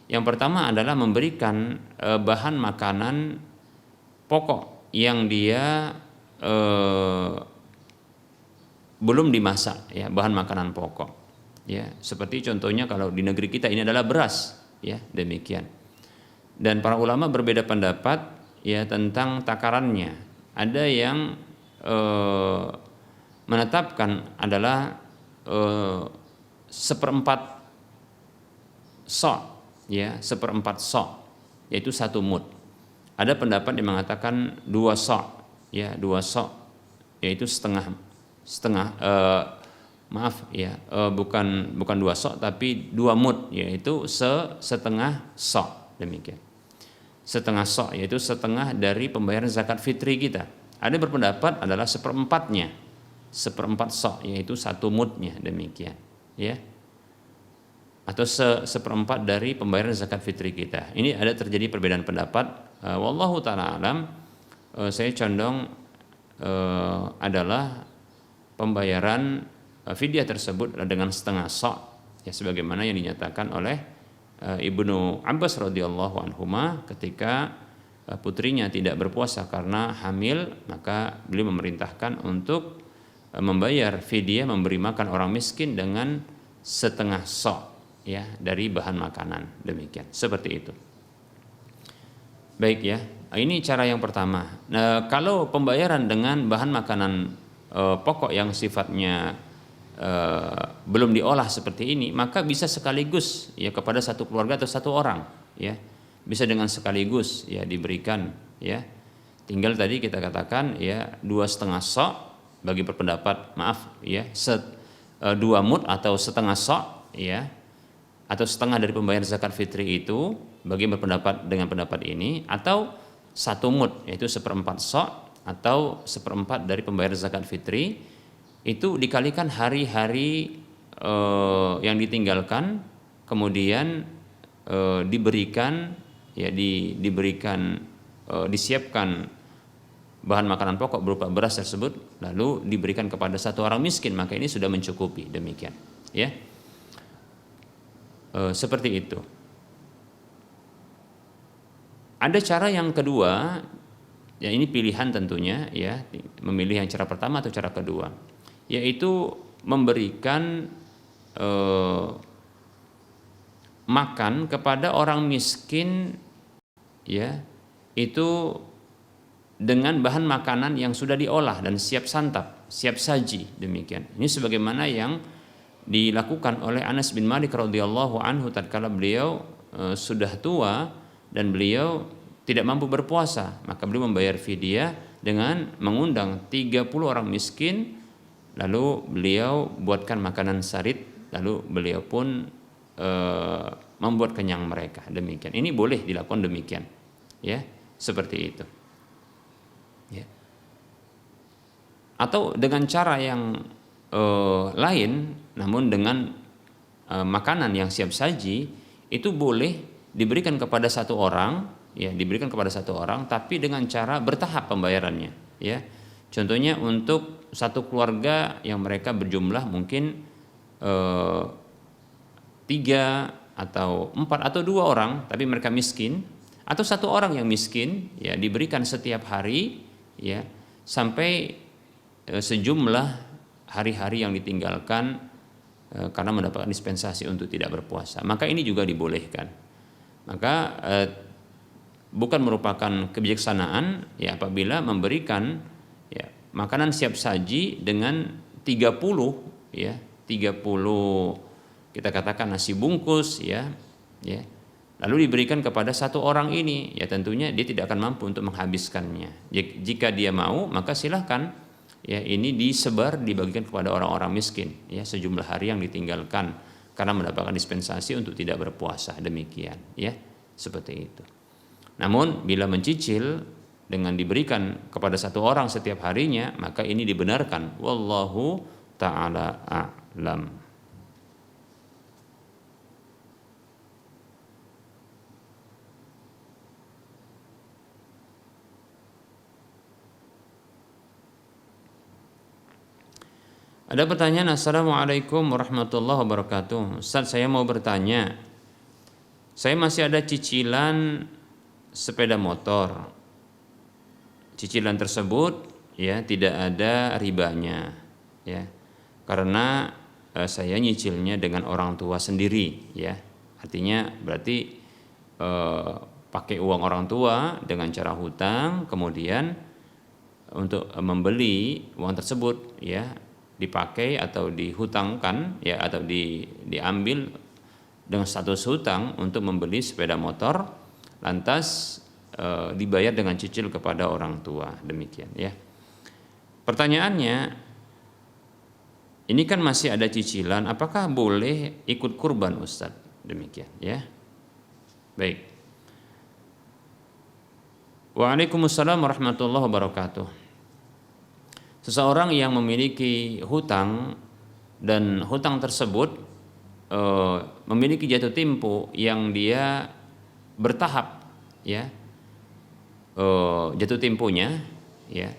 Yang pertama adalah memberikan bahan makanan pokok yang dia belum dimasak ya, bahan makanan pokok ya, seperti contohnya kalau di negeri kita ini adalah beras ya, demikian. Dan para ulama berbeda pendapat ya tentang takarannya. Ada yang menetapkan adalah seperempat sok ya, seperempat sok yaitu satu mud. Ada pendapat yang mengatakan 2 sok ya, 2 sok yaitu setengah maaf ya, bukan 2 sok tapi 2 mud yaitu setengah sok, demikian. Setengah sok yaitu setengah dari pembayaran zakat fitri kita. Ada berpendapat adalah seperempatnya, seperempat sok yaitu 1 mudnya, demikian ya, atau seperempat dari pembayaran zakat fitri kita. Ini ada terjadi perbedaan pendapat. Wallahu taala alam, saya condong adalah pembayaran fidyah tersebut dengan setengah sok ya, sebagaimana yang dinyatakan oleh Ibnu Abbas radhiyallahu anhuma ketika putrinya tidak berpuasa karena hamil, maka beliau memerintahkan untuk membayar fidyah, memberi makan orang miskin dengan setengah sok ya dari bahan makanan, demikian, seperti itu. Baik ya, Ini cara yang pertama. Nah, kalau pembayaran dengan bahan makanan pokok yang sifatnya belum diolah seperti ini, maka bisa sekaligus ya kepada satu keluarga atau satu orang, ya. Bisa dengan sekaligus ya diberikan, ya. Tinggal tadi kita katakan ya 2,5 sok bagi berpendapat ya 2 mud atau setengah sok, ya, atau setengah dari pembayaran zakat fitri itu bagi berpendapat dengan pendapat ini, atau 1 mud yaitu 1/4 sok atau 1/4 dari pembayaran zakat fitri itu dikalikan hari-hari yang ditinggalkan, kemudian diberikan ya disiapkan bahan makanan pokok berupa beras tersebut, lalu diberikan kepada satu orang miskin, maka ini sudah mencukupi. Demikian, ya. Seperti itu. Ada cara yang kedua, ya ini pilihan tentunya, ya, memilih yang cara pertama atau cara kedua, yaitu memberikan makan kepada orang miskin, ya, itu dengan bahan makanan yang sudah diolah dan siap santap, siap saji. Demikian. Ini sebagaimana yang dilakukan oleh Anas bin Malik radhiyallahu anhu tatkala beliau sudah tua dan beliau tidak mampu berpuasa, maka beliau membayar fidyah dengan mengundang 30 orang miskin, lalu beliau buatkan makanan sarit, lalu beliau pun membuat kenyang mereka. Demikian. Ini boleh dilakukan demikian, ya, seperti itu, ya. Atau dengan cara yang lain, namun dengan makanan yang siap saji, itu boleh diberikan kepada satu orang, ya, diberikan kepada satu orang, tapi dengan cara bertahap pembayarannya, ya. Contohnya untuk satu keluarga yang mereka berjumlah mungkin 3 atau 4 atau 2 orang, tapi mereka miskin, atau satu orang yang miskin, ya, diberikan setiap hari, ya, sampai sejumlah hari-hari yang ditinggalkan karena mendapatkan dispensasi untuk tidak berpuasa, maka ini juga dibolehkan. Maka bukan merupakan kebijaksanaan, ya, apabila memberikan, ya, makanan siap saji dengan 30, ya, 30 kita katakan nasi bungkus, ya, lalu diberikan kepada satu orang ini, ya, tentunya dia tidak akan mampu untuk menghabiskannya. Jika dia mau, maka silahkan, ya, ini disebar, dibagikan kepada orang-orang miskin, ya, sejumlah hari yang ditinggalkan karena mendapatkan dispensasi untuk tidak berpuasa. Demikian, ya, seperti itu. Namun bila mencicil dengan diberikan kepada satu orang setiap harinya, maka ini dibenarkan. Wallahu ta'ala a'lam. Ada pertanyaan, Assalamualaikum warahmatullahi wabarakatuh. Ustaz, saya mau bertanya, saya masih ada cicilan sepeda motor. Cicilan tersebut, ya, tidak ada ribanya, ya, karena saya nyicilnya dengan orang tua sendiri, ya. Artinya berarti pakai uang orang tua dengan cara hutang, kemudian untuk membeli uang tersebut, ya, dipakai atau dihutangkan, ya, atau diambil dengan status hutang untuk membeli sepeda motor, lantas dibayar dengan cicil kepada orang tua. Demikian, ya. Pertanyaannya, ini kan masih ada cicilan, apakah boleh ikut kurban, Ustaz? Demikian, ya. Baik. Waalaikumsalam warahmatullahi wabarakatuh. Seseorang yang memiliki hutang dan hutang tersebut memiliki jatuh tempo yang dia bertahap, ya, jatuh temponya, ya,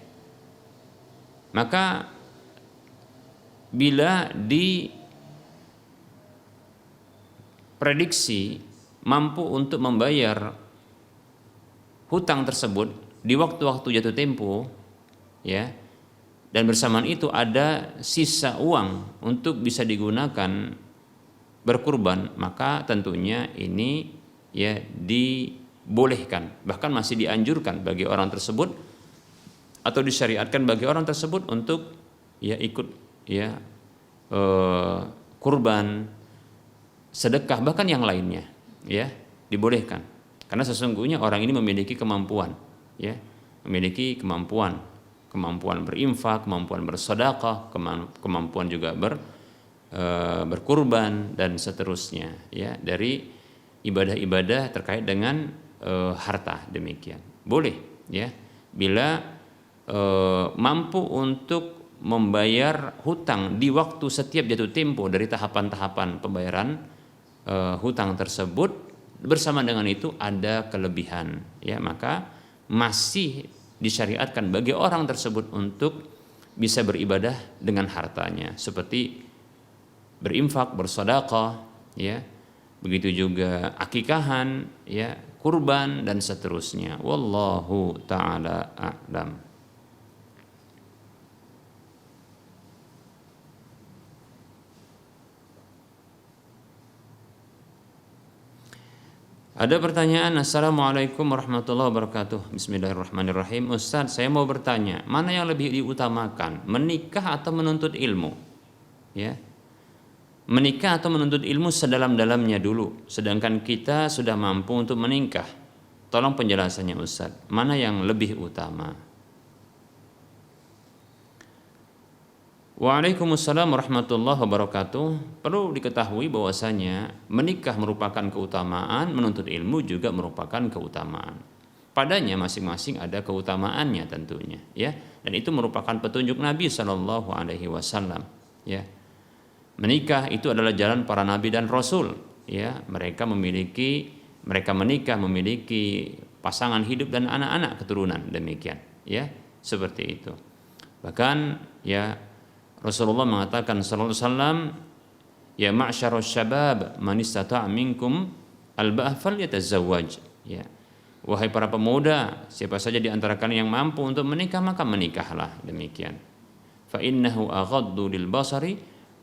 maka bila diprediksi mampu untuk membayar hutang tersebut di waktu-waktu jatuh tempo, ya, dan bersamaan itu ada sisa uang untuk bisa digunakan berkurban, maka tentunya ini, ya, dibolehkan, bahkan masih dianjurkan bagi orang tersebut atau disyariatkan bagi orang tersebut untuk ya ikut ya kurban, sedekah, bahkan yang lainnya, ya dibolehkan. Karena sesungguhnya orang ini memiliki kemampuan, ya memiliki kemampuan berinfak, kemampuan bersedekah, kemampuan juga berkurban dan seterusnya, ya dari ibadah-ibadah terkait dengan harta. Demikian boleh, ya bila mampu untuk membayar hutang di waktu setiap jatuh tempo dari tahapan-tahapan pembayaran hutang tersebut, bersama dengan itu ada kelebihan, ya maka masih disyariatkan bagi orang tersebut untuk bisa beribadah dengan hartanya, seperti berinfak, bersedekah, ya begitu juga akikahan, ya kurban dan seterusnya. Wallahu taala a'lam. Ada pertanyaan, Assalamualaikum warahmatullahi wabarakatuh. Bismillahirrahmanirrahim. Ustaz, saya mau bertanya, mana yang lebih diutamakan, menikah atau menuntut ilmu? Ya, menikah atau menuntut ilmu sedalam-dalamnya dulu, sedangkan kita sudah mampu untuk menikah. Tolong penjelasannya Ustaz, mana yang lebih utama? Waalaikumsalam warahmatullahi wabarakatuh. Perlu diketahui bahwasanya menikah merupakan keutamaan, menuntut ilmu juga merupakan keutamaan. Padanya masing-masing ada keutamaannya tentunya, ya. Dan itu merupakan petunjuk Nabi Shallallahu Alaihi Wasallam, ya. Menikah itu adalah jalan para nabi dan rasul, ya. Mereka menikah memiliki pasangan hidup dan anak-anak keturunan, demikian, ya, seperti itu. Bahkan, ya, Rasulullah mengatakan sallallahu alaihi wasallam, ya ma'syarus syabab man istata'a minkum alba'ah falyatazawwaj, ya wahai para pemuda, siapa saja di antara kalian yang mampu untuk menikah maka menikahlah, demikian. Fa innahu aghaddu lil basari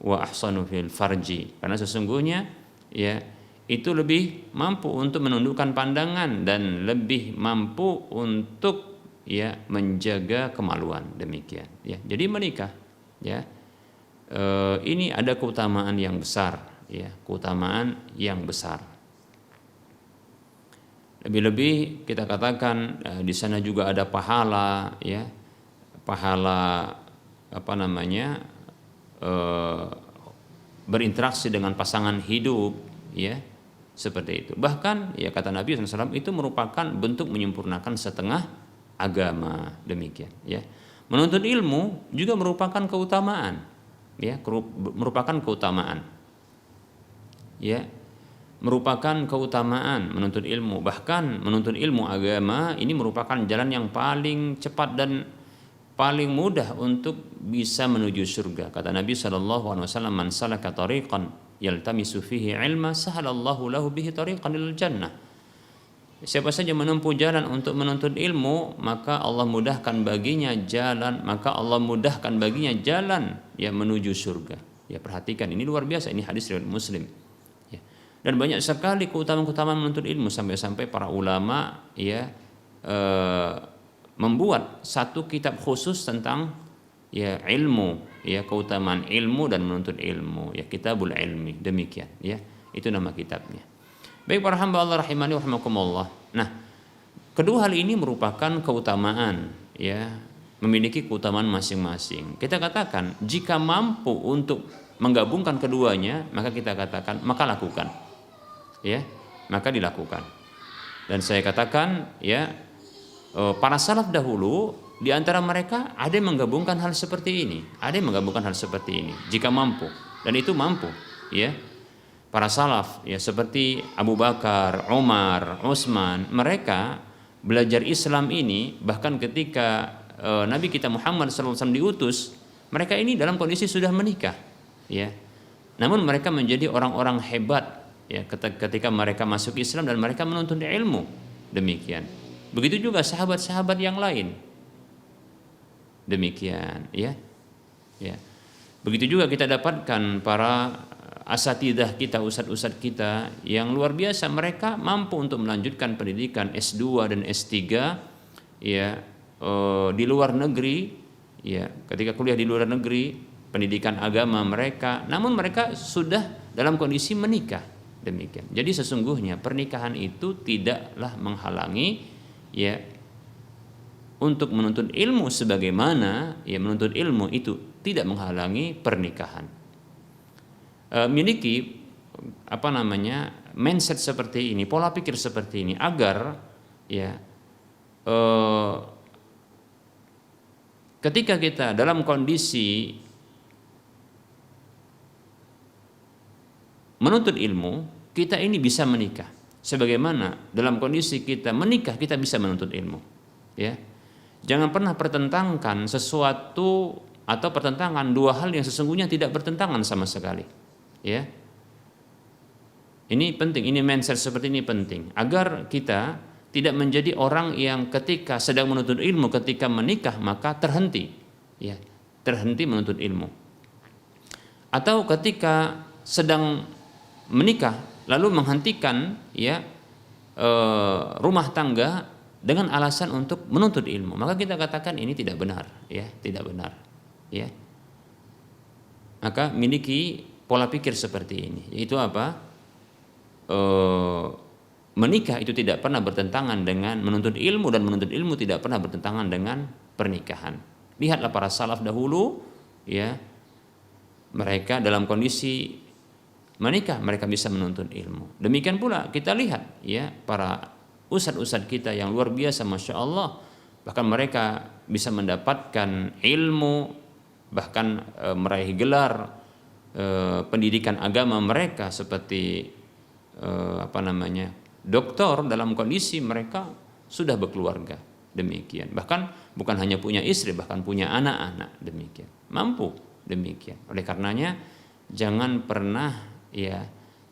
wa ahsanu fil farji, karena sesungguhnya ya itu lebih mampu untuk menundukkan pandangan dan lebih mampu untuk ya menjaga kemaluan, demikian, ya. Jadi menikah, ya ini ada keutamaan yang besar, ya keutamaan yang besar. Lebih-lebih kita katakan di sana juga ada pahala, ya pahala berinteraksi dengan pasangan hidup, ya seperti itu. Bahkan ya kata Nabi SAW, itu merupakan bentuk menyempurnakan setengah agama, demikian, ya. Menuntut ilmu juga merupakan keutamaan, ya merupakan keutamaan, ya merupakan keutamaan menuntut ilmu. Bahkan menuntut ilmu agama ini merupakan jalan yang paling cepat dan paling mudah untuk bisa menuju surga. Kata Nabi SAW, man salaka tariqan yaltamisu fihi ilma sahalallahu lahu bihi tariqan ilal jannah. Siapa saja menempuh jalan untuk menuntut ilmu, maka Allah mudahkan baginya jalan, ya menuju surga. Ya perhatikan, ini luar biasa, ini hadis riwayat Muslim. Ya. Dan banyak sekali keutamaan menuntut ilmu, sampai-sampai para ulama ya membuat satu kitab khusus tentang ya ilmu, ya keutamaan ilmu dan menuntut ilmu, ya Kitabul Ilmi, demikian, ya itu nama kitabnya. Baik para hamba Allah rahimani wa rahimakumullah. Nah, kedua hal ini merupakan keutamaan, ya memiliki keutamaan masing-masing. Kita katakan jika mampu untuk menggabungkan keduanya, maka kita katakan maka lakukan, ya maka dilakukan. Dan saya katakan ya para salaf dahulu di antara mereka ada yang menggabungkan hal seperti ini, jika mampu, dan itu mampu, ya. Para salaf ya seperti Abu Bakar, Umar, Utsman, mereka belajar Islam ini bahkan ketika Nabi kita Muhammad SAW diutus, mereka ini dalam kondisi sudah menikah, ya. Namun mereka menjadi orang-orang hebat, ya ketika mereka masuk Islam dan mereka menuntut ilmu, demikian. Begitu juga sahabat-sahabat yang lain, demikian, ya. Ya. Begitu juga kita dapatkan para asatidah kita, ustadz-ustadz kita yang luar biasa, mereka mampu untuk melanjutkan pendidikan S2 dan S3 ya di luar negeri ya, ketika kuliah di luar negeri pendidikan agama mereka, namun mereka sudah dalam kondisi menikah. Demikian. Jadi sesungguhnya pernikahan itu tidaklah menghalangi ya untuk menuntut ilmu, sebagaimana ya menuntut ilmu itu tidak menghalangi pernikahan. Miliki mindset seperti ini, pola pikir seperti ini, agar ya ketika kita dalam kondisi menuntut ilmu, kita ini bisa menikah. Sebagaimana dalam kondisi kita menikah, kita bisa menuntut ilmu. Ya, jangan pernah pertentangkan sesuatu atau pertentangan dua hal yang sesungguhnya tidak bertentangan sama sekali. Ya, ini penting. Ini mindset seperti ini penting agar kita tidak menjadi orang yang ketika sedang menuntut ilmu, ketika menikah maka terhenti. Ya, terhenti menuntut ilmu. Atau ketika sedang menikah lalu menghentikan ya rumah tangga dengan alasan untuk menuntut ilmu, maka kita katakan ini tidak benar, ya, tidak benar, ya. Maka miliki pola pikir seperti ini, yaitu apa? Menikah itu tidak pernah bertentangan dengan menuntut ilmu, dan menuntut ilmu tidak pernah bertentangan dengan pernikahan. Lihatlah para salaf dahulu, ya, mereka dalam kondisi menikah mereka bisa menuntut ilmu. Demikian pula kita lihat ya para ustadz-ustadz kita yang luar biasa, masya Allah, bahkan mereka bisa mendapatkan ilmu, bahkan meraih gelar pendidikan agama mereka seperti doktor dalam kondisi mereka sudah berkeluarga. Demikian, bahkan bukan hanya punya istri, bahkan punya anak-anak. Demikian, mampu. Demikian. Oleh karenanya jangan pernah ya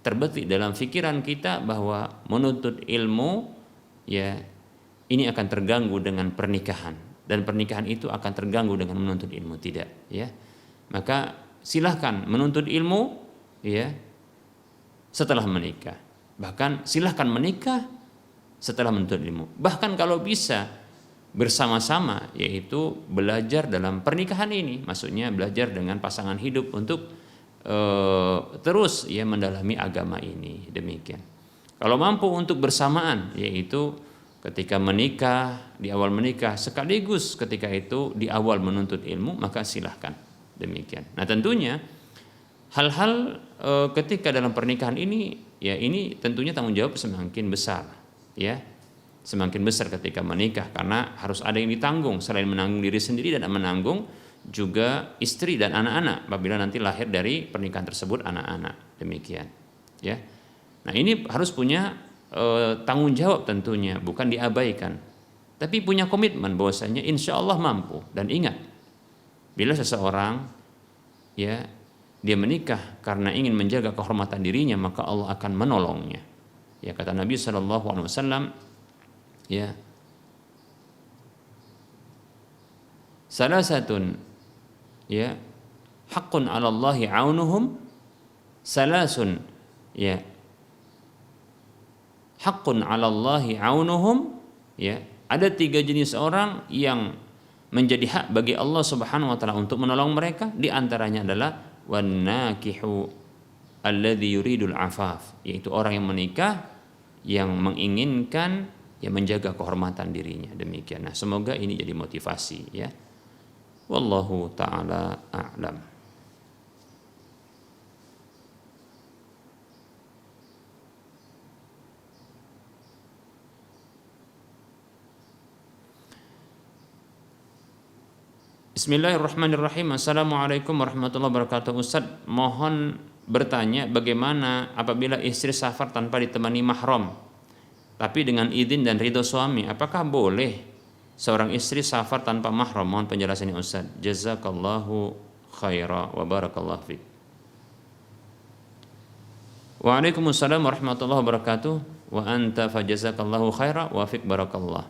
terbetik dalam pikiran kita bahwa menuntut ilmu ya ini akan terganggu dengan pernikahan, dan pernikahan itu akan terganggu dengan menuntut ilmu. Tidak, ya. Maka silahkan menuntut ilmu ya setelah menikah, bahkan silahkan menikah setelah menuntut ilmu, bahkan kalau bisa bersama-sama, yaitu belajar dalam pernikahan ini, maksudnya belajar dengan pasangan hidup untuk terus ya mendalami agama ini. Demikian. Kalau mampu untuk bersamaan, yaitu ketika menikah, di awal menikah, sekaligus ketika itu di awal menuntut ilmu, maka silahkan. Demikian. Nah tentunya hal-hal ketika dalam pernikahan ini, ya ini tentunya tanggung jawab semakin besar, ya semakin besar ketika menikah, karena harus ada yang ditanggung, selain menanggung diri sendiri dan menanggung juga istri dan anak-anak apabila nanti lahir dari pernikahan tersebut anak-anak. Demikian, ya. Nah ini harus punya tanggung jawab tentunya, bukan diabaikan, tapi punya komitmen bahwasanya insya Allah mampu. Dan ingat, bila seseorang ya dia menikah karena ingin menjaga kehormatan dirinya, maka Allah akan menolongnya. Ya kata Nabi SAW, ya salasatun ya haqqun 'ala Allahi 'aunuhum, salasun ya haqqun 'ala Allahi 'aunuhum, ya ada 3 jenis orang yang menjadi hak bagi Allah Subhanahu wa taala untuk menolong mereka. Di antaranya adalah wannakihu alladzi yuridul afaf, yaitu orang yang menikah yang menginginkan ya menjaga kehormatan dirinya. Demikian. Nah, semoga ini jadi motivasi, ya. Wallahu ta'ala a'lam. Bismillahirrahmanirrahim. Assalamualaikum warahmatullahi wabarakatuh. Ustaz, mohon bertanya bagaimana apabila istri safar tanpa ditemani mahram, tapi dengan izin dan ridho suami, apakah boleh seorang istri safar tanpa mahram? Mohon penjelasannya Ustaz. Jazakallahu khaira wa barakallahu fiik. Waalaikumsalam warahmatullahi wabarakatuh. Wa anta fajazakallahu khaira wa fiik barakallah.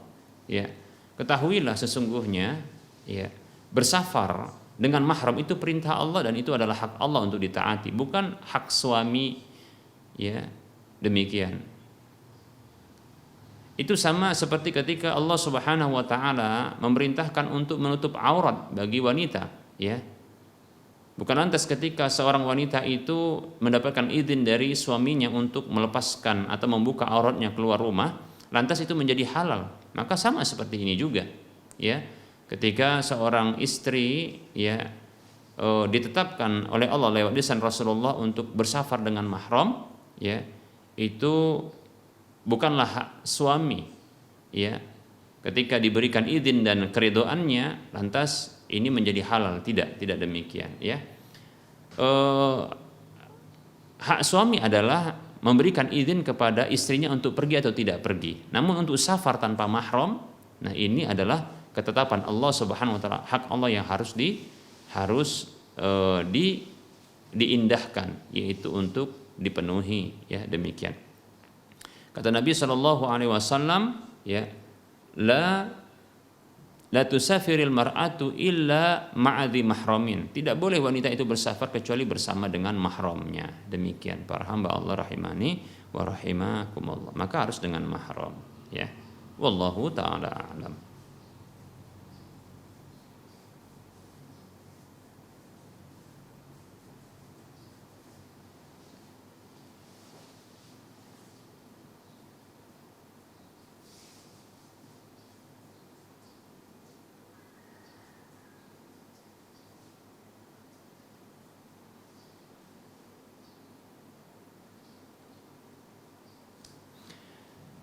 Ya, ketahuilah sesungguhnya ya bersafar dengan mahram itu perintah Allah dan itu adalah hak Allah untuk ditaati, bukan hak suami, ya. Demikian. Itu sama seperti ketika Allah Subhanahu wa taala memerintahkan untuk menutup aurat bagi wanita, ya. Bukan lantas ketika seorang wanita itu mendapatkan izin dari suaminya untuk melepaskan atau membuka auratnya keluar rumah, lantas itu menjadi halal. Maka sama seperti ini juga, ya. Ketika seorang istri, ya, ditetapkan oleh Allah lewat lisan Rasulullah untuk bersafar dengan mahram, ya, itu bukanlah hak suami, ya. Ketika diberikan izin dan keridhoannya, lantas ini menjadi halal, tidak demikian, ya. Hak suami adalah memberikan izin kepada istrinya untuk pergi atau tidak pergi. Namun untuk safar tanpa mahram, nah ini adalah ketetapan Allah Subhanahu wa taala, hak Allah yang diindahkan, yaitu untuk dipenuhi, ya, demikian. Kata Nabi Shallallahu alaihi wasallam, ya, la tusafiril mar'atu illa ma'adhi mahramin. Tidak boleh wanita itu bersafar kecuali bersama dengan mahramnya. Demikian para hamba Allah rahimani wa rahimakumullah. Maka harus dengan mahram, ya. Wallahu taala a'lam.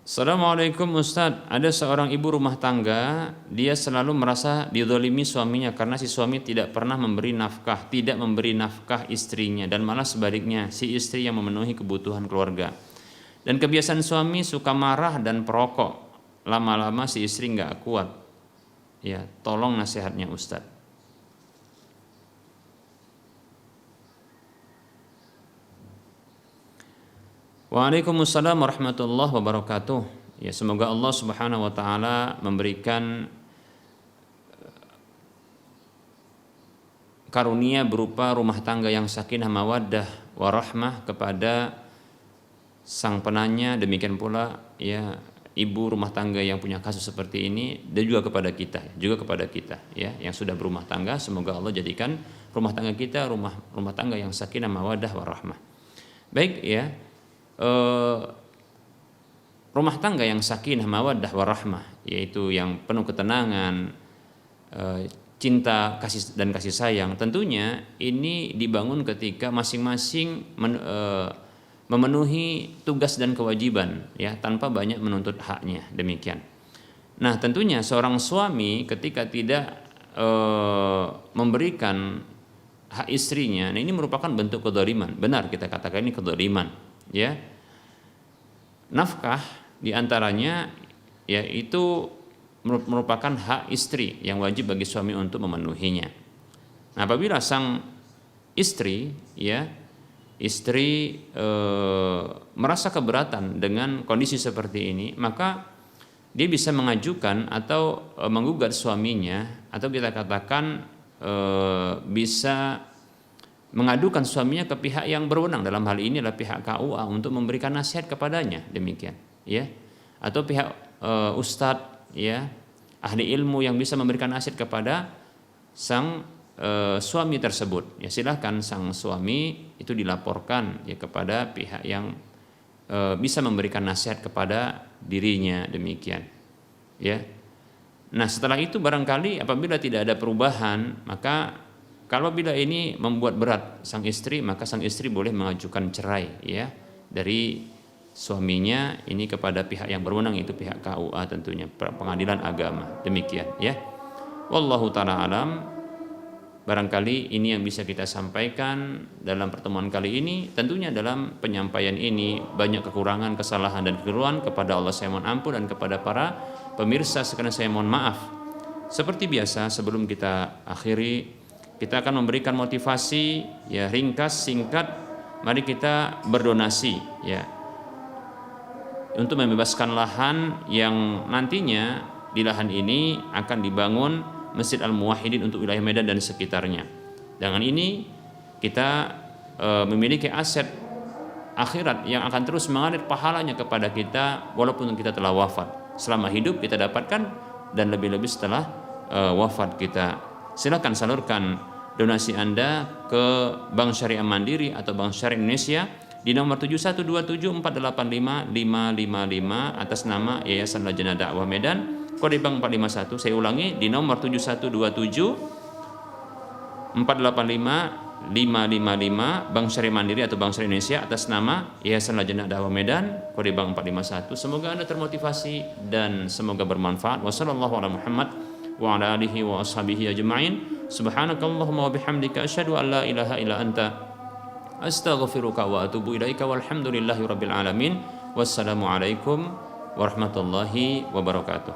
Assalamualaikum Ustadz, ada seorang ibu rumah tangga, dia selalu merasa dizalimi suaminya karena si suami tidak memberi nafkah istrinya, dan malah sebaliknya si istri yang memenuhi kebutuhan keluarga. Dan kebiasaan suami suka marah dan perokok, lama-lama si istri nggak kuat. Ya, tolong nasihatnya Ustadz. Waalaikumsalam warahmatullahi wabarakatuh. Ya, semoga Allah Subhanahu wa taala memberikan karunia berupa rumah tangga yang sakinah mawaddah warahmah kepada sang penanya, demikian pula, ya, ibu rumah tangga yang punya kasus seperti ini, dan juga kepada kita, ya, yang sudah berumah tangga. Semoga Allah jadikan rumah tangga kita rumah tangga yang sakinah mawaddah warahmah. Baik, ya. Rumah tangga yang sakinah mawaddah warahmah, yaitu yang penuh ketenangan, cinta, kasih sayang, tentunya ini dibangun ketika masing-masing memenuhi tugas dan kewajiban, ya, tanpa banyak menuntut haknya, demikian. Nah, tentunya seorang suami ketika tidak memberikan hak istrinya, nah ini merupakan bentuk kedzaliman. Benar kita katakan ini kedzaliman. Ya, nafkah diantaranya, ya, itu merupakan hak istri yang wajib bagi suami untuk memenuhinya. Nah, apabila sang istri, ya, merasa keberatan dengan kondisi seperti ini, maka dia bisa mengajukan atau menggugat suaminya, atau kita katakan bisa mengadukan suaminya ke pihak yang berwenang, dalam hal ini adalah pihak KUA, untuk memberikan nasihat kepadanya, demikian, ya, atau pihak ustadz, ya, ahli ilmu yang bisa memberikan nasihat kepada sang suami tersebut. Ya, silahkan sang suami itu dilaporkan, ya, kepada pihak yang bisa memberikan nasihat kepada dirinya, demikian, ya. Nah, setelah itu barangkali apabila tidak ada perubahan, maka kalau bila ini membuat berat sang istri, maka sang istri boleh mengajukan cerai, ya, dari suaminya ini kepada pihak yang berwenang, itu pihak KUA tentunya, pengadilan agama, demikian, ya. Wallahu ta'ala alam. Barangkali ini yang bisa kita sampaikan dalam pertemuan kali ini. Tentunya dalam penyampaian ini banyak kekurangan, kesalahan dan kekeliruan. Kepada Allah saya mohon ampun, dan kepada para pemirsa sekalian saya mohon maaf. Seperti biasa, sebelum kita akhiri, kita akan memberikan motivasi, ya, ringkas, singkat. Mari kita berdonasi, ya, untuk membebaskan lahan yang nantinya di lahan ini akan dibangun Masjid Al-Muwahhidin untuk wilayah Medan dan sekitarnya. Dengan ini kita memiliki aset akhirat yang akan terus mengalir pahalanya kepada kita walaupun kita telah wafat. Selama hidup kita dapatkan dan lebih-lebih setelah wafat kita. Silakan salurkan donasi Anda ke Bank Syariah Mandiri atau Bank Syariah Indonesia di nomor 7127485555 atas nama Yayasan Lajnah Dakwah Medan, kode bank 451. Saya ulangi, di nomor 7127485555 Bank Syariah Mandiri atau Bank Syariah Indonesia atas nama Yayasan Lajnah Dakwah Medan, kode bank 451. Semoga Anda termotivasi dan semoga bermanfaat. Wassallallahu ala Muhammad wa ala alihi wa ashabihi ajma'in. Subhanakallahumma wa bihamdika asyhadu an la ilaha illa anta astaghfiruka wa atubu ilaika walhamdulillahi rabbil alamin. Wassalamu alaikum warahmatullahi wabarakatuh.